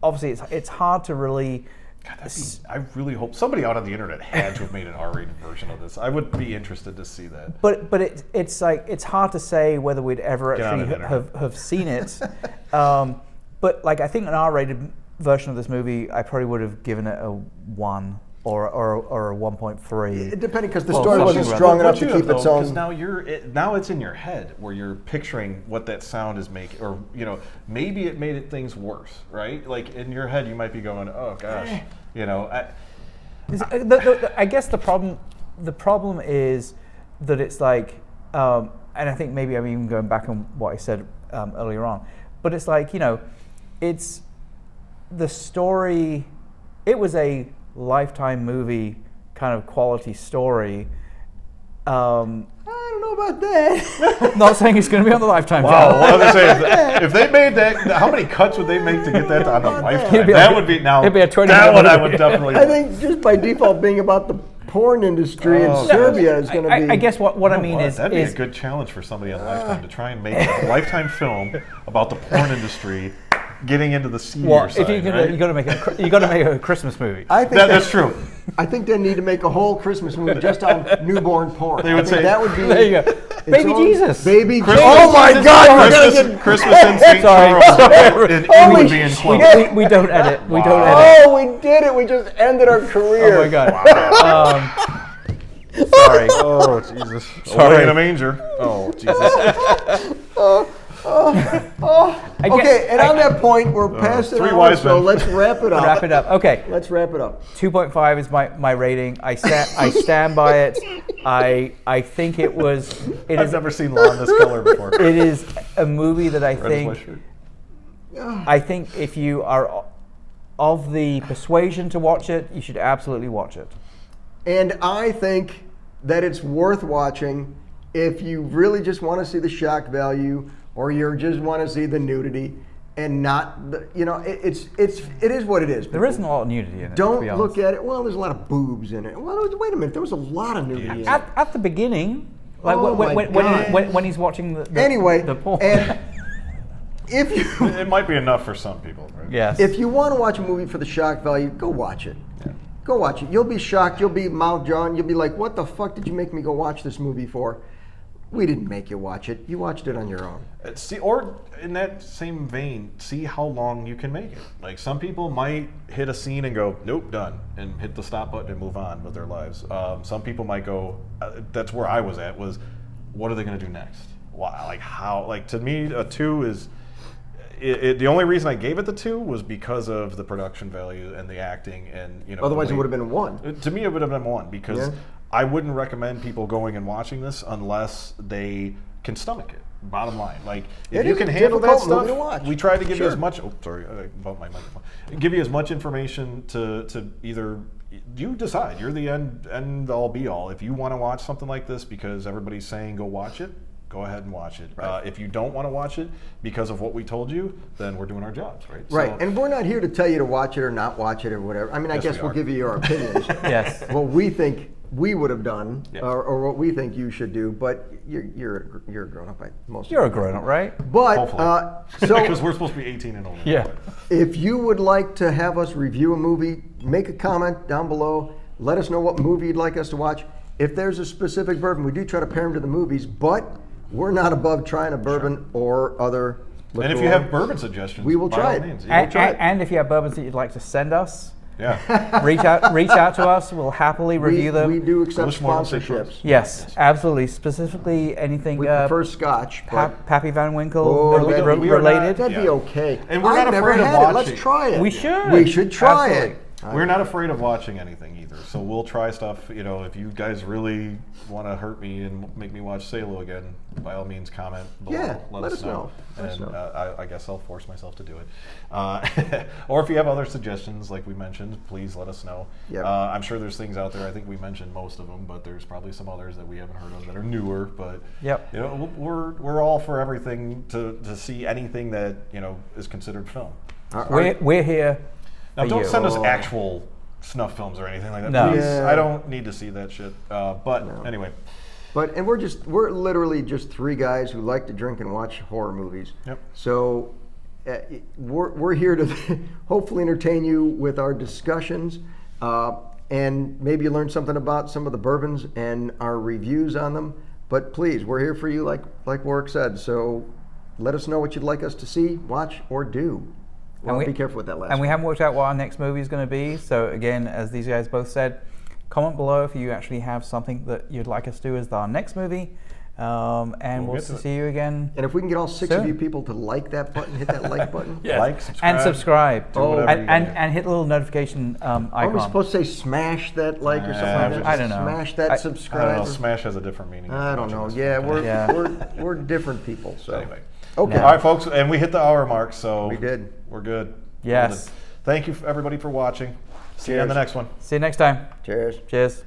S2: obviously it's hard to really.
S1: God, I really hope somebody out on the internet had to have made an R-rated version of this. I would be interested to see that.
S2: But it's like it's hard to say whether we'd ever
S1: Get on
S2: actually
S1: the internet.
S2: have seen it. But like I think an R-rated version of this movie, I probably would have given it a 1 or a 1.3.
S3: Depending, because the
S2: Well,
S3: story wasn't
S2: something
S3: strong enough
S1: What
S3: to
S1: you
S3: keep
S1: have,
S3: its
S1: though,
S3: own.
S1: because now it's in your head where you're picturing what that sound is making, or maybe it made things worse, right? Like in your head, you might be going, "Oh gosh,"
S2: I guess the problem is that it's like, and I think maybe I'm even going back on what I said earlier on, but it's like it's the story. It was a Lifetime movie kind of quality story.
S3: I don't know about that.
S2: Not saying it's going to be on the Lifetime
S1: Wow,
S2: channel.
S1: what was I saying? If they made that, how many cuts would they make to get that on a Lifetime?
S2: It'd be
S1: That
S2: like-
S1: would be now.
S2: it'd be a 20
S1: that
S2: minute
S1: one I
S2: movie.
S1: would definitely.
S3: I think just by default being about the porn industry in
S1: Oh,
S3: Serbia is going to be.
S2: I guess what I mean is
S1: that'd be a
S2: is
S1: good challenge for somebody on Lifetime to try and make a Lifetime film about the porn industry getting into the senior
S2: well,
S1: side.
S2: if you're gonna
S1: right?
S2: you got to make a Christmas movie.
S3: I think
S1: That's true.
S3: I think they need to make a whole Christmas movie just on newborn porn.
S1: They would
S3: I think
S1: say-
S3: that would be.
S2: There you go.
S3: its
S2: Baby
S3: own-
S2: Jesus.
S3: Baby
S1: Christmas-
S3: Jesus. Oh my God! We're gonna
S1: Christmas,
S3: get.
S1: Christmas in St.
S2: Sorry.
S1: Charles, and it would be in
S3: Holy
S1: quotes.
S2: we don't edit. We don't
S1: Wow.
S2: edit.
S3: Oh, we did it! We just ended our career.
S2: Oh my God.
S1: Wow.
S2: Sorry.
S1: Oh Jesus!
S2: Sorry.
S1: Away in a manger. Oh Jesus!
S3: Okay, and on that point, we're past it.
S1: Three wise
S3: So
S1: men.
S3: let's wrap it up.
S2: Wrap it up. Okay.
S3: Let's wrap it up.
S2: 2.5 is my rating. I stand by it. I think it was.
S1: I've never seen lawn this color before.
S2: It is a movie that I
S1: Red is my
S2: think.
S1: shirt.
S2: I think if you are of the persuasion to watch it, you should absolutely watch it.
S3: And I think that it's worth watching if you really just want to see the shock value, or you just want to see the nudity, and not the, it is what it is.
S2: There isn't a lot of nudity in it.
S3: Don't
S2: to be honest.
S3: look at it. Well, there's a lot of boobs in it. Well, wait a minute. There was a lot of nudity in it.
S2: At the beginning, like
S3: Oh my God.
S2: when he's watching the
S3: Anyway,
S2: the porn.
S3: and if you
S1: It might be enough for some people, right?
S2: yes.
S3: if you want to watch a movie for the shock value, go watch it.
S1: Yeah.
S3: Go watch it. You'll be shocked. You'll be mouth drawn. You'll be like, "What the fuck did you make me go watch this movie for?" We didn't make you watch it. You watched it on your own.
S1: See, or in that same vein, see how long you can make it. Like some people might hit a scene and go, "Nope, done," and hit the stop button and move on with their lives. Some people might go. That's where I was at. Was what are they going to do next? Why? Like how? Like to me, a 2 is. The only reason I gave it the 2 was because of the production value and the acting, and
S3: Otherwise, it would have been 1.
S1: To me, it would have been 1 because
S3: Yeah.
S1: I wouldn't recommend people going and watching this unless they can stomach it. Bottom line, like if
S3: It
S1: you
S3: is
S1: can
S3: a
S1: handle that
S3: difficult movie
S1: stuff,
S3: to watch.
S1: we tried to give you
S3: Sure.
S1: as much. Oh, sorry, I bumped my microphone. Give you as much information to either you decide. You're the end all be all. If you want to watch something like this because everybody's saying go watch it, go ahead and watch it.
S3: Right.
S1: If you don't want to watch it because of what we told you, then we're doing our jobs, right?
S3: Right,
S1: So-
S3: and we're not here to tell you to watch it or not watch it or whatever. I mean, I
S1: Yes,
S3: guess
S1: we
S3: we'll
S1: are.
S3: give you our opinions.
S2: Yes.
S3: What we think we would have done,
S1: Yeah.
S3: or what we think you should do. But you're a grown up. Most
S2: You're a
S3: of you.
S2: grown up, right?
S3: But
S1: Hopefully, because
S3: so
S1: we're supposed to be 18 and older.
S2: Yeah.
S3: if you would like to have us review a movie, make a comment down below. Let us know what movie you'd like us to watch. If there's a specific bourbon, we do try to pair them to the movies, but we're not above trying a bourbon or other liqueur.
S1: And if you have bourbon suggestions,
S3: We will
S1: by
S3: try
S1: all
S3: it.
S1: means, you
S3: We'll
S1: will
S3: try it.
S2: And if you have bourbons that you'd like to send us,
S1: yeah.
S2: reach out to us. We'll happily review them.
S3: We do accept
S1: English Mormon
S3: sponsorships.
S1: Citrus.
S2: Yes, absolutely. Specifically, anything
S3: We prefer Scotch. but-
S2: Pappy Van Winkle
S3: Oh,
S1: we are not-
S2: related.
S3: That'd be
S1: Yeah.
S3: okay.
S1: And we're
S3: I've
S1: not
S3: never
S1: afraid of
S3: had it. Let's
S1: watching.
S3: try it.
S2: We should.
S3: We should try
S2: Absolutely.
S3: it.
S1: We're not afraid of watching anything either, so we'll try stuff. If you guys really want to hurt me and make me watch Salo again, by all means, comment below.
S3: Yeah,
S1: let us know.
S3: Let us
S1: And
S3: know.
S1: I guess I'll force myself to do it. Or if you have other suggestions, like we mentioned, please let us know.
S3: Yep.
S1: I'm sure there's things out there. I think we mentioned most of them, but there's probably some others that we haven't heard of that are newer. But
S2: Yep.
S1: we're all for everything to see anything that is considered film.
S2: We're here.
S1: Now,
S2: for
S1: don't
S2: you.
S1: send us actual snuff films or anything like that.
S2: No.
S1: Please,
S3: Yeah.
S1: I don't need to see that shit. But
S3: No.
S1: anyway,
S3: And we're literally just 3 guys who like to drink and watch horror movies.
S1: Yep.
S3: So we're here to hopefully entertain you with our discussions, and maybe you learn something about some of the bourbons and our reviews on them. But please, we're here for you, like Warwick said. So let us know what you'd like us to see, watch, or do. Well, be careful with that last.
S2: And we haven't worked out what our next movie is going to be. So again, as these guys both said, comment below if you actually have something that you'd like us to do as our next movie. And we'll
S1: get to it.
S2: see you again.
S3: And if we can get all 6
S2: Soon.
S3: of you people to like that button, hit that like button.
S2: Yeah.
S1: like, subscribe,
S2: And subscribe.
S1: do whatever you gotta do.
S2: And hit the little notification icon.
S3: Are we supposed to say smash that like or something like that?
S2: I don't know.
S3: Smash that
S2: I
S3: subscribe.
S1: I don't know. Smash has a different meaning.
S3: I don't know. Yeah, we're different people. So
S1: Anyway.
S3: okay.
S1: All right, folks, and we hit the hour mark, so
S3: We did.
S1: We're good.
S2: Yes.
S1: Golden. Thank you everybody for watching. See you on the
S3: Cheers.
S1: next one.
S2: See you next time.
S3: Cheers.
S2: Cheers.